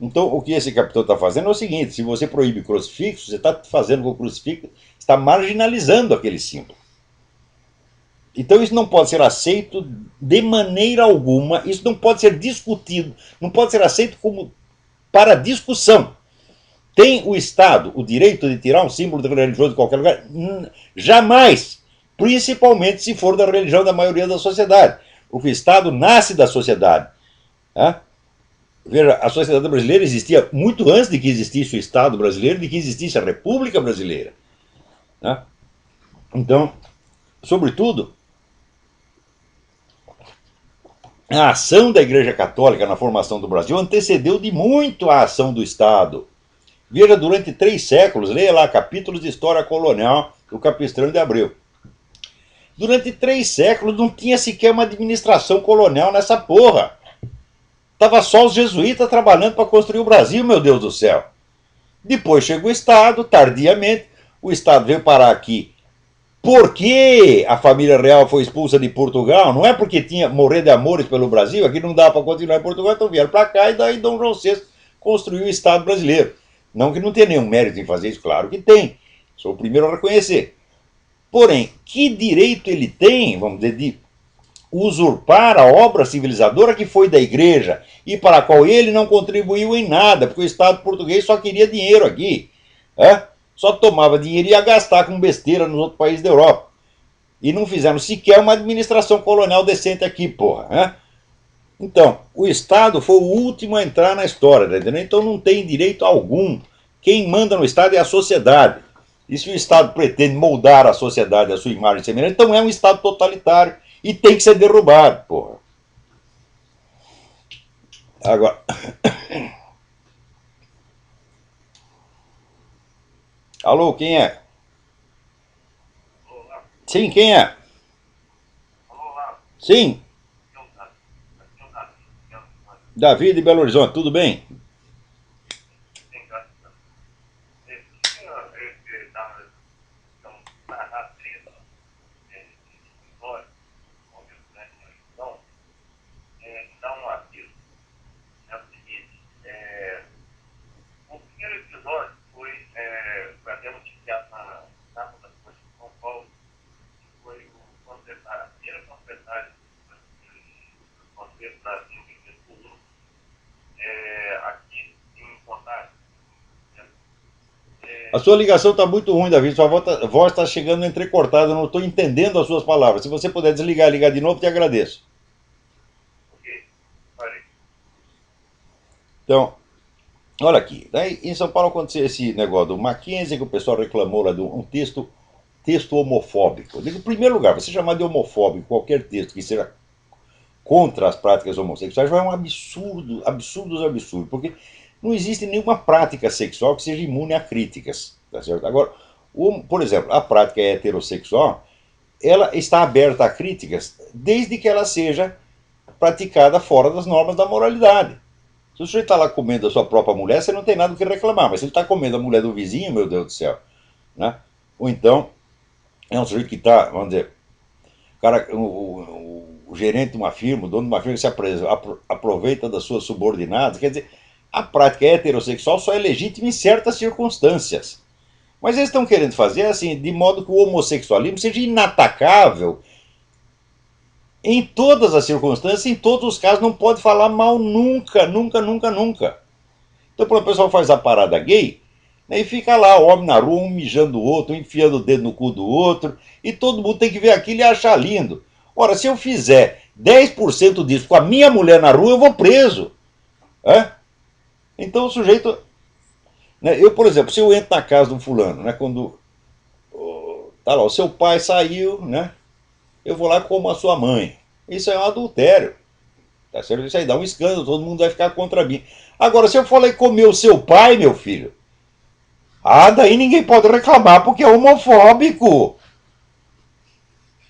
Então o que esse capitão está fazendo é o seguinte, se você proíbe crucifixo, você está fazendo com o crucifixo, está marginalizando aquele símbolo. Então isso não pode ser aceito de maneira alguma, isso não pode ser discutido, não pode ser aceito como para discussão. Tem o Estado o direito de tirar um símbolo religioso de qualquer lugar? Jamais, principalmente se for da religião da maioria da sociedade. Porque o Estado nasce da sociedade. Veja, a sociedade brasileira existia muito antes de que existisse o Estado brasileiro, de que existisse a República Brasileira. Então, sobretudo, a ação da Igreja Católica na formação do Brasil antecedeu de muito a ação do Estado. Veja, durante 3 séculos, leia lá capítulos de história colonial do Capistrano de Abreu. Durante 3 séculos não tinha sequer uma administração colonial nessa porra. Tava só os jesuítas trabalhando para construir o Brasil, meu Deus do céu. Depois chegou o Estado, tardiamente. O Estado veio parar aqui. Por que a família real foi expulsa de Portugal? Não é porque tinha morrer de amores pelo Brasil, aqui não dá para continuar em Portugal, então vieram para cá e daí Dom João VI construiu o Estado brasileiro. Não que não tenha nenhum mérito em fazer isso, claro que tem. Sou o primeiro a reconhecer. Porém, que direito ele tem, vamos dizer, de usurpar a obra civilizadora que foi da igreja e para a qual ele não contribuiu em nada, porque o Estado português só queria dinheiro aqui. Só tomava dinheiro e ia gastar com besteira nos outros países da Europa. E não fizeram sequer uma administração colonial decente aqui, porra. Então, o Estado foi o último a entrar na história, tá entendendo? Então não tem direito algum. Quem manda no Estado é a sociedade. E se o Estado pretende moldar a sociedade à sua imagem e semelhança, então é um Estado totalitário e tem que ser derrubado, porra. Agora. Alô, quem é? Sim, quem é? Sim. Davi de Belo Horizonte, tudo bem? A sua ligação está muito ruim, Davi. Sua voz está chegando entrecortada. Eu não estou entendendo as suas palavras. Se você puder desligar e ligar de novo, te agradeço. Então, olha aqui. Daí, em São Paulo aconteceu esse negócio do Mackenzie, que o pessoal reclamou lá de um texto homofóbico. Em primeiro lugar, você chamar de homofóbico qualquer texto que seja contra as práticas homossexuais vai um absurdo, porque não existe nenhuma prática sexual que seja imune a críticas, tá certo? Agora, por exemplo, a prática heterossexual, ela está aberta a críticas desde que ela seja praticada fora das normas da moralidade. Se o sujeito está lá comendo a sua própria mulher, você não tem nada o que reclamar, mas se ele está comendo a mulher do vizinho, meu Deus do céu, né? Ou então, é um sujeito que está, vamos dizer, o gerente de uma firma, o dono de uma firma que se aproveita das suas subordinadas, quer dizer, a prática heterossexual só é legítima em certas circunstâncias. Mas eles estão querendo fazer assim, de modo que o homossexualismo seja inatacável em todas as circunstâncias, em todos os casos, não pode falar mal nunca. Então, quando o pessoal faz a parada gay, né, e fica lá, o homem na rua, um mijando o outro, um enfiando o dedo no cu do outro, e todo mundo tem que ver aquilo e achar lindo. Ora, se eu fizer 10% disso com a minha mulher na rua, eu vou preso. Então o sujeito... Né, eu, por exemplo, se eu entro na casa de um fulano, né, quando tá lá, o seu pai saiu, né, eu vou lá como a sua mãe. Isso é um adultério. Tá certo? Isso aí dá um escândalo, todo mundo vai ficar contra mim. Agora, se eu for lá e comer o seu pai, meu filho, daí ninguém pode reclamar porque é homofóbico.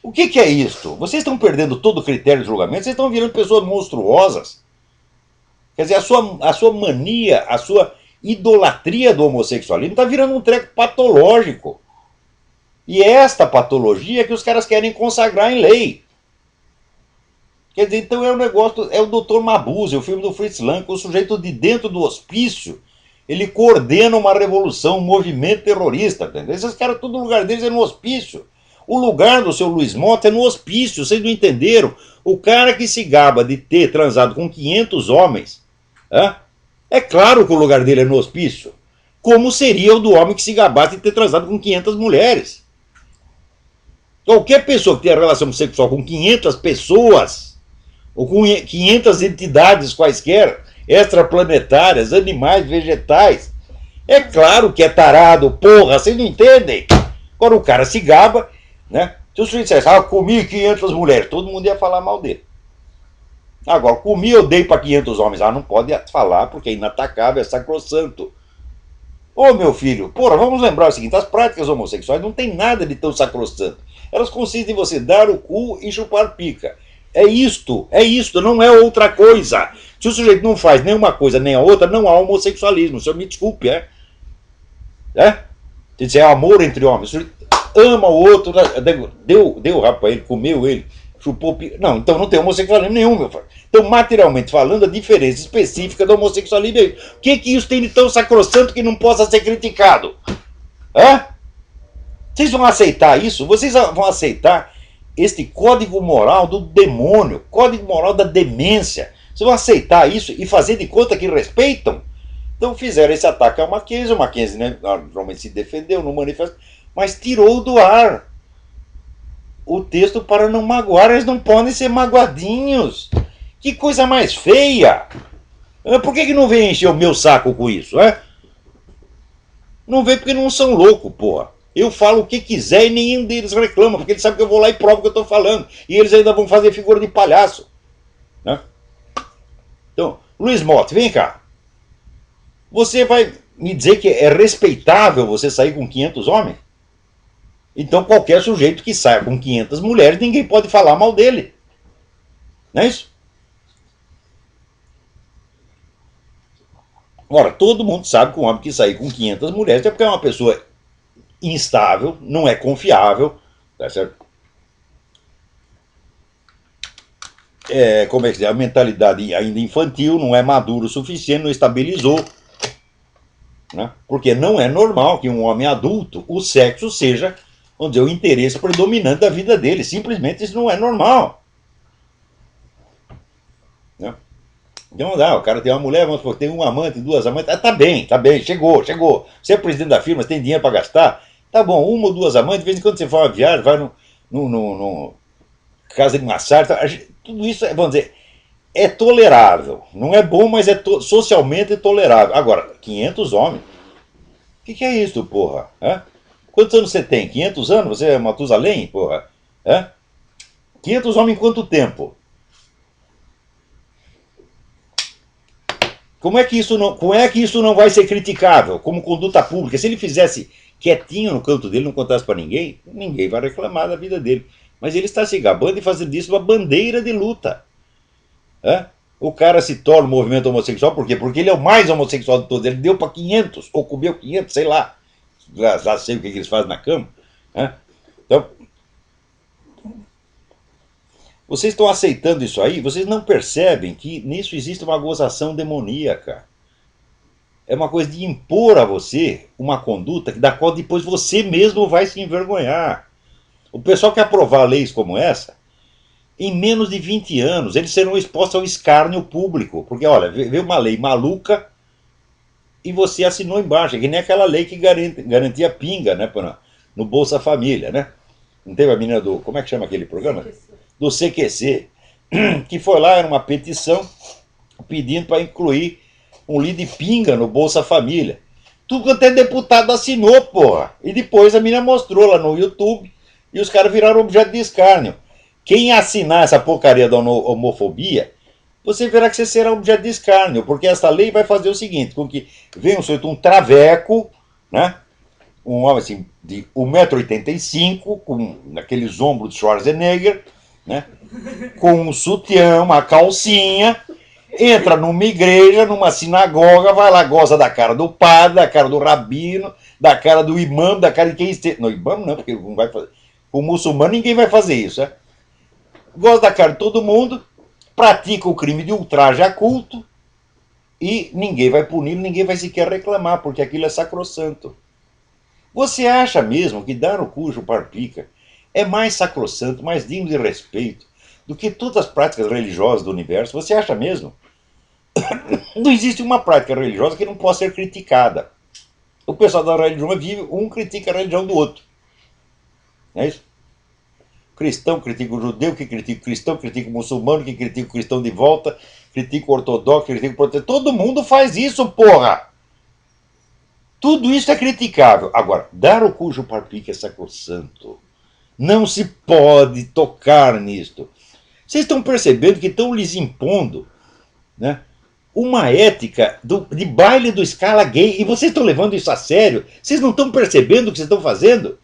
O que é isso? Vocês estão perdendo todo o critério de julgamento, vocês estão virando pessoas monstruosas. Quer dizer, a sua mania, a sua idolatria do homossexualismo está virando um treco patológico. E é esta patologia que os caras querem consagrar em lei. Quer dizer, então é um negócio, é o Dr. Mabuse, o filme do Fritz Lang, o sujeito de dentro do hospício, ele coordena uma revolução, um movimento terrorista, entendeu? Esses caras, todo lugar deles é no hospício. O lugar do seu Luiz Mota é no hospício, vocês não entenderam? O cara que se gaba de ter transado com 500 homens, é claro que o lugar dele é no hospício. Como seria o do homem que se gabasse de ter transado com 500 mulheres? Qualquer pessoa que tenha relação sexual com 500 pessoas, ou com 500 entidades quaisquer, extraplanetárias, animais, vegetais, é claro que é tarado, porra, vocês não entendem? Agora o cara se gaba, né? Se o sujeito dissesse, comi 500 mulheres, todo mundo ia falar mal dele. Agora, comi ou dei para 500 homens, não pode falar porque é inatacável, é sacrossanto. Ô meu filho, porra, vamos lembrar o seguinte, as práticas homossexuais não tem nada de tão sacrossanto. Elas consistem em você dar o cu e chupar pica. É isto, não é outra coisa. Se o sujeito não faz nenhuma coisa nem a outra, não há homossexualismo. O senhor me desculpe, é? É amor entre homens. O sujeito ama o outro, deu o rabo para ele, comeu ele, chupou pica. Não, então não tem homossexualismo nenhum, meu filho. Então, materialmente falando, a diferença específica do homossexualismo é isso. O que isso tem de tão sacrossanto que não possa ser criticado? Vocês vão aceitar isso? Vocês vão aceitar este código moral do demônio, código moral da demência? Vocês vão aceitar isso e fazer de conta que respeitam? Então fizeram esse ataque ao Mackenzie. O Mackenzie, né, normalmente se defendeu no manifesto, mas tirou do ar o texto para não magoar. Eles não podem ser magoadinhos. Que coisa mais feia! Por que não vem encher o meu saco com isso? Não vem porque não são loucos, porra. Eu falo o que quiser e nenhum deles reclama, porque eles sabem que eu vou lá e provo o que eu estou falando. E eles ainda vão fazer figura de palhaço. Né? Então, Luiz Motti, vem cá. Você vai me dizer que é respeitável você sair com 500 homens? Então qualquer sujeito que saia com 500 mulheres, ninguém pode falar mal dele. Não é isso? Ora, todo mundo sabe que um homem que sair com 500 mulheres é porque é uma pessoa instável, não é confiável, tá certo? Como é que é? A mentalidade ainda infantil, não é maduro o suficiente, não estabilizou. Né? Porque não é normal que um homem adulto, o sexo seja, vamos dizer, o interesse predominante da vida dele. Simplesmente isso não é normal. Né? Então não dá, o cara tem uma mulher, vamos supor, tem um amante, duas amantes, tá bem, chegou. Você é presidente da firma, você tem dinheiro para gastar, tá bom, uma ou duas amantes, de vez em quando você faz uma viagem, vai no casa de massagem, tudo isso, vamos dizer, é tolerável. Não é bom, mas é socialmente tolerável. Agora, 500 homens? O que é isso, porra? Quantos anos você tem? 500 anos? Você é Matusalém, porra? 500 homens em quanto tempo? Como é que isso não vai ser criticável como conduta pública? Se ele fizesse quietinho no canto dele, não contasse para ninguém, ninguém vai reclamar da vida dele. Mas ele está se gabando e fazendo disso uma bandeira de luta. O cara se torna um movimento homossexual, por quê? Porque ele é o mais homossexual de todos. Ele deu para 500, ou comeu 500, sei lá. Já sei o que eles fazem na cama. Então, vocês estão aceitando isso aí, vocês não percebem que nisso existe uma gozação demoníaca. É uma coisa de impor a você uma conduta da qual depois você mesmo vai se envergonhar. O pessoal que aprovar leis como essa, em menos de 20 anos, eles serão expostos ao escárnio público. Porque, olha, veio uma lei maluca e você assinou embaixo. É que nem aquela lei que garantia pinga, né, no Bolsa Família, né? Não teve a menina do... Como é que chama aquele programa? Do CQC. Que foi lá, era uma petição pedindo para incluir um lei de pinga no Bolsa Família. Tudo quanto é deputado assinou, porra. E depois a menina mostrou lá no YouTube e os caras viraram objeto de escárnio. Quem assinar essa porcaria da homofobia, você verá que você será objeto de escárnio, porque essa lei vai fazer o seguinte, com que venha um traveco, né? Um homem assim, de 1,85 m, com aqueles ombros de Schwarzenegger, né? Com um sutiã, uma calcinha, entra numa igreja, numa sinagoga, vai lá, goza da cara do padre, da cara do rabino, da cara do imã, da cara de quem esteja... Não, imã não, porque não vai fazer. O muçulmano ninguém vai fazer isso, né? Gosta da cara de todo mundo, pratica o crime de ultraje a culto e ninguém vai punir, ninguém vai sequer reclamar, porque aquilo é sacrossanto. Você acha mesmo que dar o cu chupar pica é mais sacrossanto, mais digno de respeito do que todas as práticas religiosas do universo? Você acha mesmo? Não existe uma prática religiosa que não possa ser criticada. O pessoal da religião vive, um critica a religião do outro. Não é isso? Cristão critica o judeu, que critica o cristão, critica o muçulmano, que critica o cristão de volta, critica o ortodoxo, critica o protestante. Todo mundo faz isso, porra! Tudo isso é criticável. Agora, dar o cu chupar pica é sacrossanto. Não se pode tocar nisto. Vocês estão percebendo que estão lhes impondo, né, uma ética de baile do Scala gay, e vocês estão levando isso a sério? Vocês não estão percebendo o que vocês estão fazendo?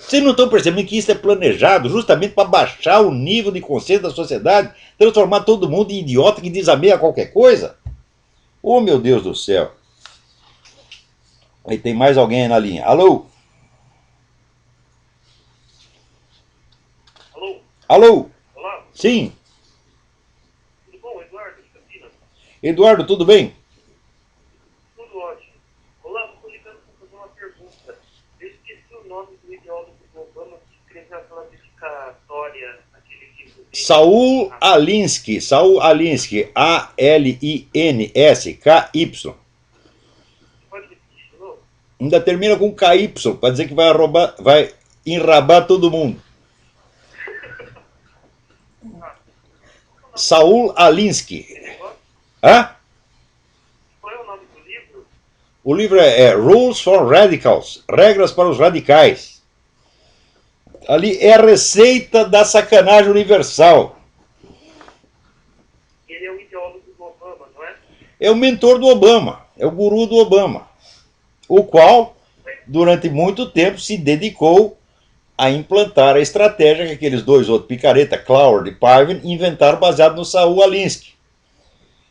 Vocês não estão percebendo que isso é planejado justamente para baixar o nível de consciência da sociedade, transformar todo mundo em idiota que desameia qualquer coisa? Oh, meu Deus do céu. Aí tem mais alguém aí na linha. Alô? Alô? Alô? Olá? Sim. Tudo bom, Eduardo de Campinas? Eduardo, tudo bem? Tudo ótimo. Olá, estou ligando para fazer uma pergunta. Eu esqueci o nome do ideólogo do Obama que escreveu aquela dedicatória naquele livro dele. Saul Alinsky. Saul Alinsky. A-L-I-N-S-K-Y. Pode repetir de novo? Ainda termina com KY, para dizer que vai enrabar todo mundo. Saul Alinsky. Hã? Qual é o nome do livro? O livro é Rules for Radicals, Regras para os Radicais. Ali é a receita da sacanagem universal. Ele é o ideólogo do Obama, não é? É o mentor do Obama, é o guru do Obama, o qual, durante muito tempo, se dedicou a implantar a estratégia que aqueles dois outros picareta, Cloward e Piven, inventaram baseado no Saul Alinsky.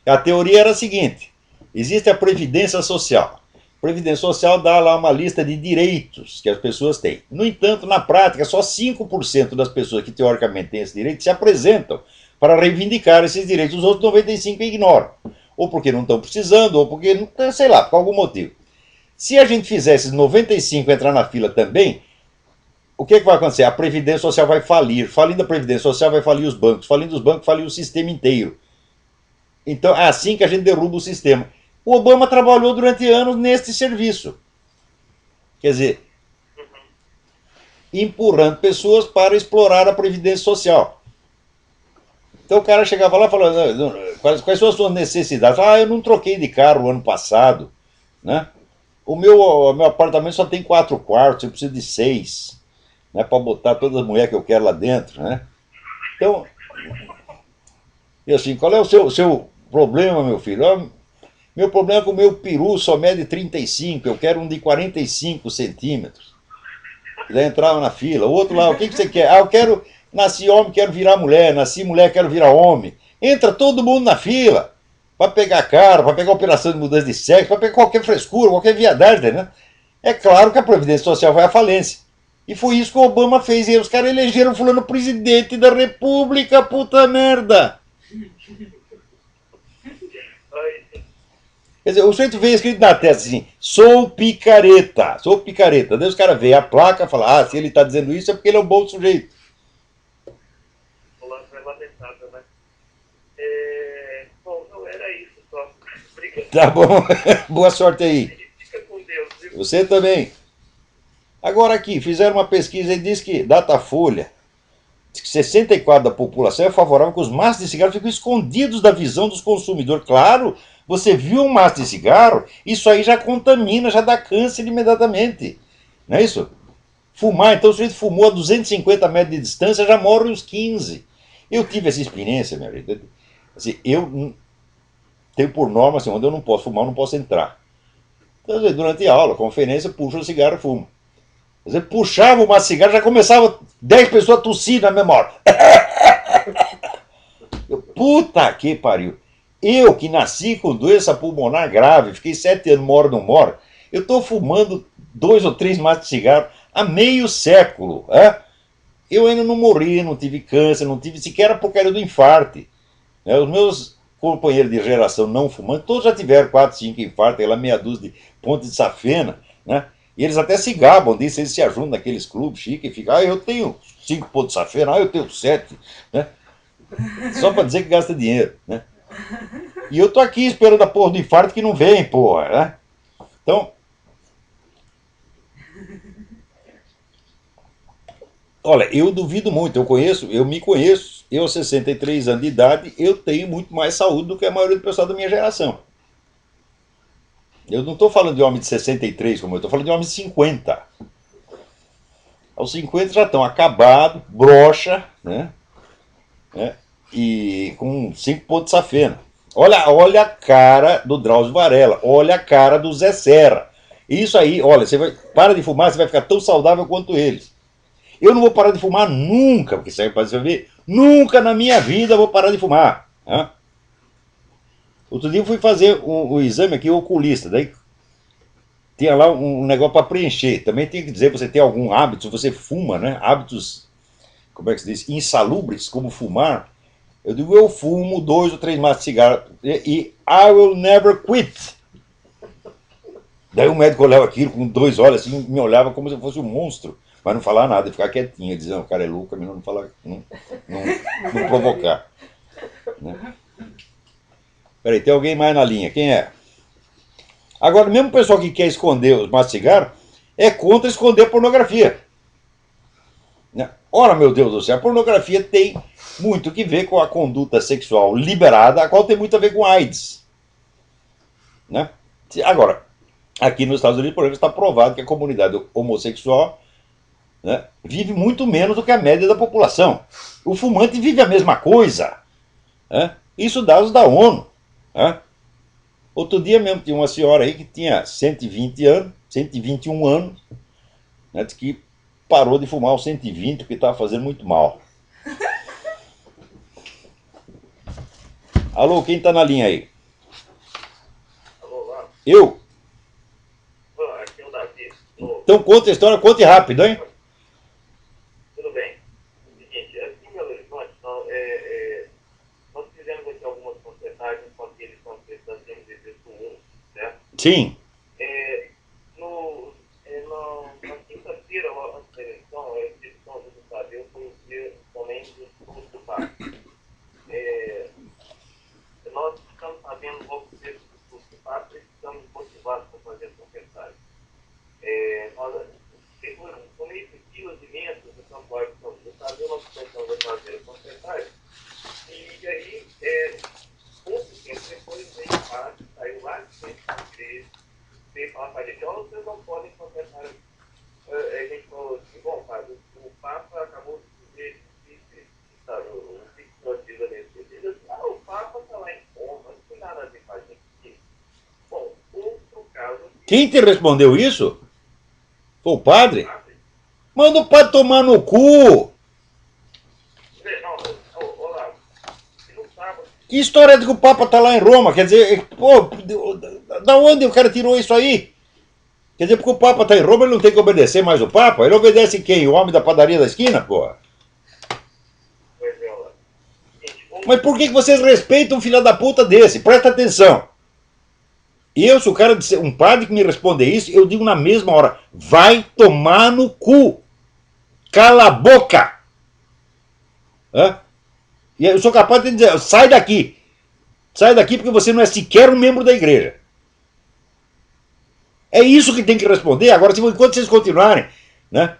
A teoria era a seguinte: existe a Previdência Social. A Previdência Social dá lá uma lista de direitos que as pessoas têm. No entanto, na prática, só 5% das pessoas que teoricamente têm esse direito se apresentam para reivindicar esses direitos. Os outros 95% ignoram. Ou porque não estão precisando, ou porque, não, sei lá, por algum motivo. Se a gente fizesse esses 95% entrar na fila também, o que vai acontecer? A Previdência Social vai falir. Falindo a Previdência Social, vai falir os bancos. Falindo os bancos, falir o sistema inteiro. Então é assim que a gente derruba o sistema. O Obama trabalhou durante anos neste serviço. Quer dizer, empurrando pessoas para explorar a Previdência Social. Então o cara chegava lá e falava, quais são as suas necessidades? Eu não troquei de carro o ano passado, né? O meu apartamento só tem 4 quartos, eu preciso de 6, né, para botar todas as mulheres que eu quero lá dentro, né? Então, e assim, qual é o seu problema, meu filho? Meu problema é que o meu peru só mede 35, eu quero um de 45 centímetros. E daí entrava na fila. O outro lá, o que você quer? Eu quero, nasci homem, quero virar mulher, nasci mulher, quero virar homem. Entra todo mundo na fila para pegar cara, para pegar operação de mudança de sexo, para pegar qualquer frescura, qualquer viadagem, né? É claro que a Previdência Social vai à falência. E foi isso que o Obama fez. E os caras elegeram fulano presidente da República, puta merda. Quer dizer, o sujeito veio escrito na testa assim, sou picareta, sou picareta. Daí os caras veem a placa e falam, se ele está dizendo isso é porque ele é um bom sujeito. Olá, é lamentável, né? Bom, não era isso só. Obrigado. Tá bom, boa sorte aí. Fica com Deus, viu? Você também. Agora aqui, fizeram uma pesquisa e diz que, Datafolha, diz que 64% da população é favorável que os maços de cigarro fiquem escondidos da visão dos consumidores. Claro, você viu um maço de cigarro, isso aí já contamina, já dá câncer imediatamente. Não é isso? Fumar, então o sujeito fumou a 250 metros de distância, já morre uns 15. Eu tive essa experiência, minha gente. Assim, eu tenho por norma, assim, onde eu não posso fumar, eu não posso entrar. Então, durante a aula, conferência, puxa o cigarro e fumo. Você puxava uma cigarra, já começava 10 pessoas a tossir na mesma hora. Puta que pariu. Eu que nasci com doença pulmonar grave, fiquei 7 anos, não moro, eu estou fumando 2 ou 3 maços de cigarro há meio século. Eu ainda não morri, não tive câncer, não tive sequer a porcaria do infarto. Os meus companheiros de geração não fumantes, todos já tiveram 4, 5 infartos, aquela meia dúzia de pontos de safena, né? E eles até se gabam disso, eles se ajudam naqueles clubes chiques e ficam, eu tenho 5 pontos de safena, eu tenho 7, né? Só para dizer que gasta dinheiro, né? E eu tô aqui esperando a porra do infarto que não vem, porra, né? Então, olha, eu duvido muito, eu me conheço, eu aos 63 anos de idade, eu tenho muito mais saúde do que a maioria do pessoal da minha geração. Eu não estou falando de homem de 63 como eu estou falando de homem de 50. Aos 50 já estão acabados, broxa, né? E com 5 pontos de safena. Olha a cara do Drauzio Varela, olha a cara do Zé Serra. Isso aí, olha, para de fumar, você vai ficar tão saudável quanto eles. Eu não vou parar de fumar nunca, porque serve para você ver, nunca na minha vida vou parar de fumar. Né? Outro dia eu fui fazer o exame aqui, oculista, daí tinha lá um negócio para preencher. Também tem que dizer, você tem algum hábito, se você fuma, né? Hábitos, como é que se diz, insalubres, como fumar. Eu digo, eu fumo 2 ou 3 maços de cigarro e I will never quit. Daí o médico olhava aquilo com 2 olhos assim, me olhava como se eu fosse um monstro, mas não falava nada, ficava quietinho, dizendo, o cara é louco, é melhor não falar, não provocar. Né? Peraí, tem alguém mais na linha, quem é? Agora, mesmo o pessoal que quer esconder os maços de cigarro é contra esconder a pornografia. Né? Ora, meu Deus do céu, a pornografia tem muito que ver com a conduta sexual liberada, a qual tem muito a ver com AIDS. Né? Agora, aqui nos Estados Unidos, por exemplo, está provado que a comunidade homossexual, né, vive muito menos do que a média da população. O fumante vive a mesma coisa. Né? Isso dados da ONU. Né? Outro dia mesmo tinha uma senhora aí que tinha 120 anos, 121 anos, né, que parou de fumar aos 120 porque estava fazendo muito mal. Alô, quem está na linha aí? Alô, lá. Eu? Aqui é o Davi. Então conta a história, conte rápido, hein? Tudo bem. O seguinte, aqui em Belo Horizonte, nós fizemos aqui algumas consertagens com aqueles conceitos da CMDB-1, certo? Sim. Na quinta-feira, antes da eleição, a eleição do Tadeu foi o dia também do discurso do Papa. Nós estamos sabendo logo cedo do discurso do Papa e estamos motivados para fazer essa consertagem. Por meio de filas imensas do Santuário de São José, Tadeu, nós começamos a fazer a consertagem. E aí, pouco tempo depois, veio o padre, saiu lá de dentro da igreja, veio falar para a gente, vocês não podem consertar. A gente falou assim, bom, padre, o Papa acabou de dizer o que precisa nesse dia. O Papa está lá em Roma, não tem nada a ver com a gente aqui. Bom, outro caso aqui. Quem te respondeu isso? Foi o padre? Padre, Manda o padre tomar no cu! olá, e no sábado, Que história de que o Papa tá lá em Roma? Quer dizer, pô, da onde o cara tirou isso aí? Quer dizer, porque o Papa tá em Roma, ele não tem que obedecer mais o Papa? Ele obedece quem? O homem da padaria da esquina, pô? pois é, olá. Gente, Mas por que vocês respeitam um filho da puta desse? Presta atenção. Eu, se o cara disser, um padre que me responder isso, eu digo na mesma hora, vai tomar no cu. Cala a boca. Hã? E eu sou capaz de dizer, sai daqui. Sai daqui porque você não é sequer um membro da igreja. É isso que tem que responder. Agora, enquanto vocês continuarem, né,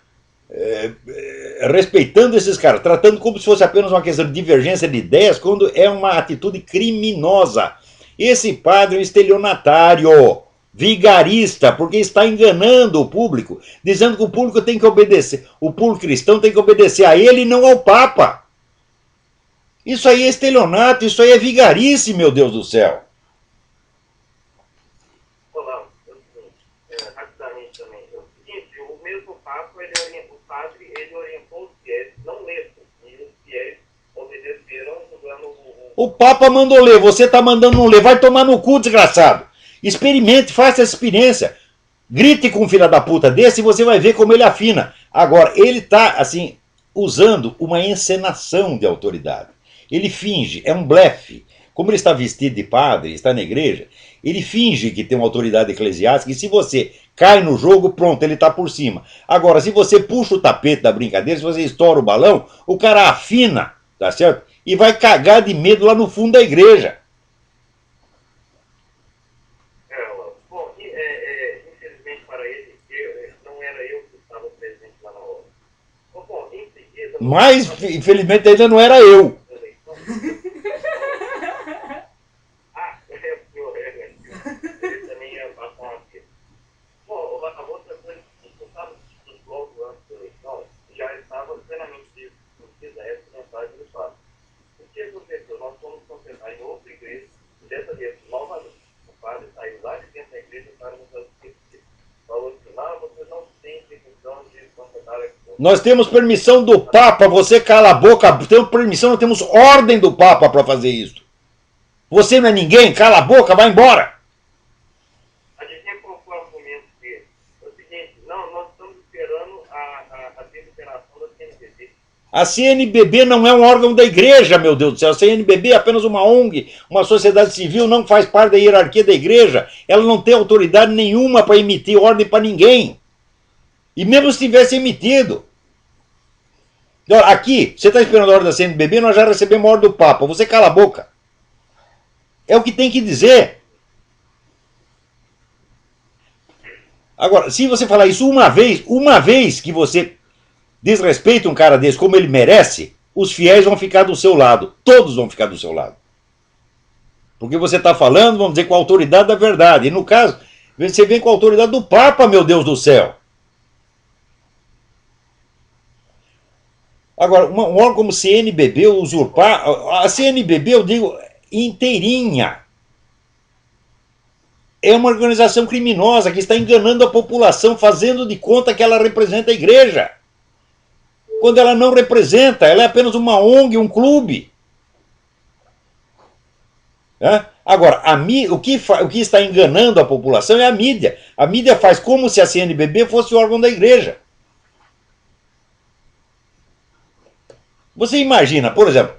respeitando esses caras, tratando como se fosse apenas uma questão de divergência de ideias, quando é uma atitude criminosa. Esse padre é um estelionatário, vigarista, porque está enganando o público, dizendo que o público tem que obedecer, o público cristão tem que obedecer a ele e não ao Papa. Isso aí é estelionato, isso aí é vigarice, meu Deus do céu. olá, rapidamente também. É o seguinte, o mesmo Papa, o padre, ele orientou os fiéis, não lesam, e os fiéis obedeceram, usando O Papa mandou ler, você está mandando não ler, vai tomar no cu, desgraçado. Experimente, faça essa experiência. Grite com um filho da puta desse e você vai ver como ele afina. Agora, ele está, assim, usando uma encenação de autoridade. Ele finge, é um blefe. Como ele está vestido de padre, está na igreja, ele finge que tem uma autoridade eclesiástica e se você cai no jogo, pronto, ele está por cima. Agora, se você puxa o tapete da brincadeira, se você estoura o balão, o cara afina, tá certo? E vai cagar de medo lá no fundo da igreja. bom, infelizmente para ele, não era eu que estava presente lá na hora. Bom, em seguida... Mas, infelizmente, ainda não era eu. Ele também ia passar uma vez. Bom, a outra coisa que eu estava logo antes da eleição, já estava plenamente discutida essa mensagem do Papa. O que aconteceu? Nós fomos concentrar em outra igreja, dessa vez, novamente. O padre saiu lá de dentro da igreja para nos assistir. Falou assim, lá você não tem intenção de concentrar aqui. Nós temos permissão do Papa, você cala a boca, temos permissão, nós temos ordem do Papa para fazer isso. Você não é ninguém, cala a boca, vai embora. A gente sempre colocou o argumento que é o seguinte, não, nós estamos esperando a deliberação da CNBB. A CNBB não é um órgão da igreja, meu Deus do céu. A CNBB é apenas uma ONG, uma sociedade civil, não faz parte da hierarquia da igreja. Ela não tem autoridade nenhuma para emitir ordem para ninguém. E mesmo se tivesse emitido. Aqui, você está esperando a ordem da CNBB, nós já recebemos a ordem do Papa. Você cala a boca. É o que tem que dizer. Agora, se você falar isso uma vez que você desrespeita um cara desse como ele merece, os fiéis vão ficar do seu lado. Todos vão ficar do seu lado. Porque você está falando, vamos dizer, com a autoridade da verdade. E no caso, você vem com a autoridade do Papa, meu Deus do céu. Agora, um órgão como CNBB usurpar, a CNBB, eu digo, inteirinha, é uma organização criminosa que está enganando a população, fazendo de conta que ela representa a igreja. Quando ela não representa, ela é apenas uma ONG, um clube. Agora, o que está enganando a população é a mídia. A mídia faz como se a CNBB fosse o órgão da igreja. Você imagina, por exemplo,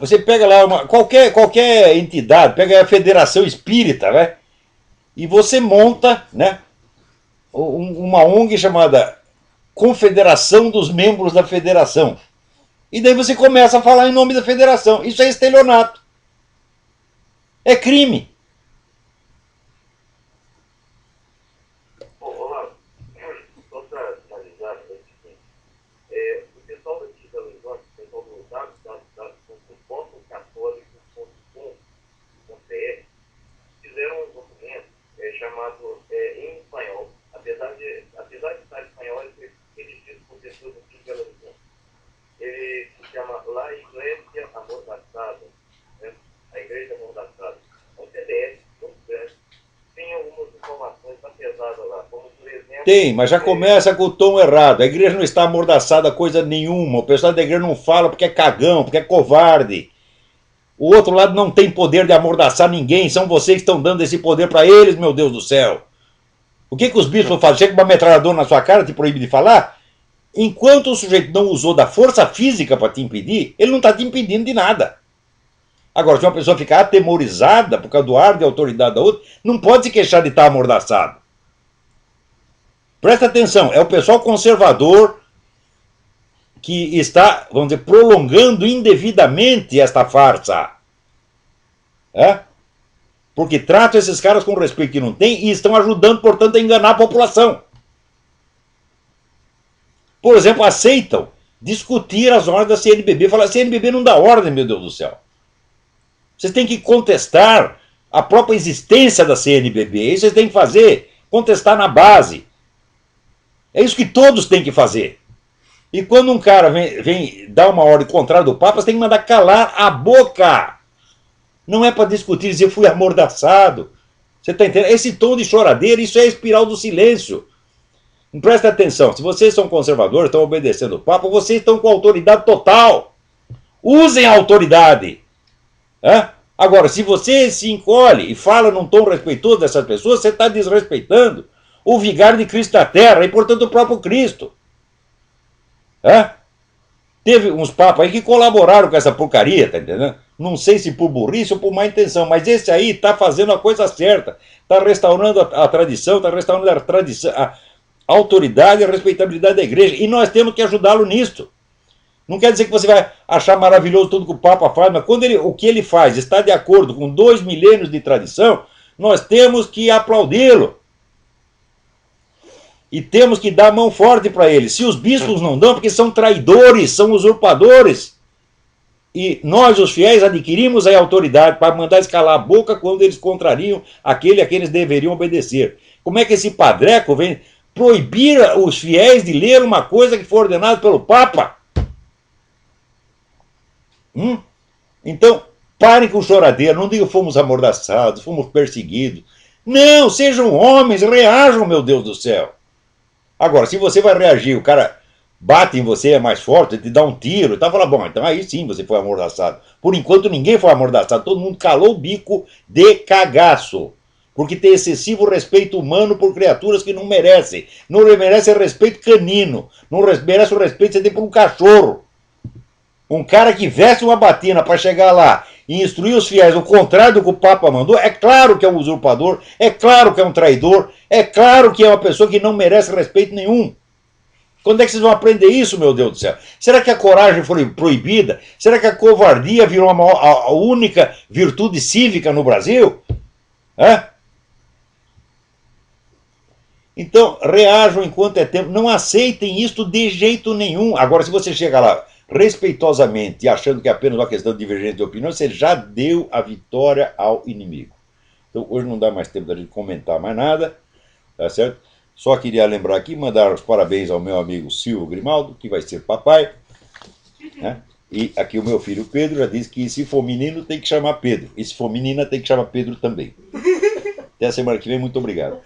você pega lá qualquer entidade, pega a Federação Espírita, e você monta uma ONG chamada Confederação dos Membros da Federação. E daí você começa a falar em nome da federação. Isso é estelionato. É crime. Fizeram um documento chamado em espanhol. Apesar de estar em espanhol, ele dirigido por pessoas aqui de Belo Horizonte. Ele se chama La Iglesia Amordaçada, a Igreja Amordaçada. É um PDF muito grande. Tem algumas informações pesadas lá, como por exemplo... Tem, mas já começa com o tom errado. A igreja não está amordaçada coisa nenhuma. O pessoal da igreja não fala porque é cagão, porque é covarde. O outro lado não tem poder de amordaçar ninguém, são vocês que estão dando esse poder para eles, meu Deus do céu. O que os bispos fazem? Chega uma metralhadora na sua cara, te proíbe de falar? Enquanto o sujeito não usou da força física para te impedir, ele não está te impedindo de nada. Agora, se uma pessoa ficar atemorizada por causa do ar de autoridade da outra, não pode se queixar de estar amordaçado. Presta atenção, é o pessoal conservador que está, vamos dizer, prolongando indevidamente esta farsa. Porque tratam esses caras com respeito que não tem e estão ajudando, portanto, a enganar a população. Por exemplo, aceitam discutir as ordens da CNBB. Falar, a CNBB não dá ordem, meu Deus do céu. Vocês têm que contestar a própria existência da CNBB. Isso vocês têm que fazer, contestar na base. É isso que todos têm que fazer. E quando um cara vem dar uma ordem contrária do Papa, você tem que mandar calar a boca. Não é para discutir, dizer fui amordaçado. Você está entendendo? Esse tom de choradeira, isso é a espiral do silêncio. Presta atenção, se vocês são conservadores, estão obedecendo o Papa, vocês estão com autoridade total. Usem a autoridade. Agora, se você se encolhe e fala num tom respeitoso dessas pessoas, você está desrespeitando o vigário de Cristo da Terra e, portanto, o próprio Cristo. Teve uns papas aí que colaboraram com essa porcaria, tá entendendo? Não sei se por burrice ou por má intenção, mas esse aí está fazendo a coisa certa. Está restaurando a tradição, está restaurando a tradição, a autoridade e a respeitabilidade da igreja. E nós temos que ajudá-lo nisto. Não quer dizer que você vai achar maravilhoso tudo que o Papa faz, mas quando o que ele faz está de acordo com 2 milênios de tradição, nós temos que aplaudi-lo. E temos que dar mão forte para eles. Se os bispos não dão, porque são traidores, são usurpadores. E nós, os fiéis, adquirimos a autoridade para mandar escalar a boca quando eles contrariam aquele a quem eles deveriam obedecer. Como é que esse padreco vem proibir os fiéis de ler uma coisa que foi ordenada pelo Papa? Então, parem com o choradeiro, não digam fomos amordaçados, fomos perseguidos. Não, sejam homens, reajam, meu Deus do céu. Agora, se você vai reagir, o cara bate em você, é mais forte, te dá um tiro e tal, fala, bom, então aí sim você foi amordaçado. Por enquanto ninguém foi amordaçado, todo mundo calou o bico de cagaço. Porque tem excessivo respeito humano por criaturas que não merecem. Não merece respeito canino. Não merece o respeito que você tem por um cachorro. Um cara que veste uma batina para chegar lá e instruir os fiéis o contrário do que o Papa mandou, é claro que é um usurpador, é claro que é um traidor, é claro que é uma pessoa que não merece respeito nenhum. Quando é que vocês vão aprender isso, meu Deus do céu? Será que a coragem foi proibida? Será que a covardia virou a única virtude cívica no Brasil? Então, reajam enquanto é tempo. Não aceitem isso de jeito nenhum. Agora, se você chega lá respeitosamente e achando que é apenas uma questão de divergência de opinião, você já deu a vitória ao inimigo. Então, hoje não dá mais tempo da gente comentar mais nada, tá certo? Só queria lembrar aqui, mandar os parabéns ao meu amigo Silvio Grimaldo, que vai ser papai, né? E aqui o meu filho Pedro já disse que se for menino tem que chamar Pedro, e se for menina tem que chamar Pedro também. Até a semana que vem, muito obrigado.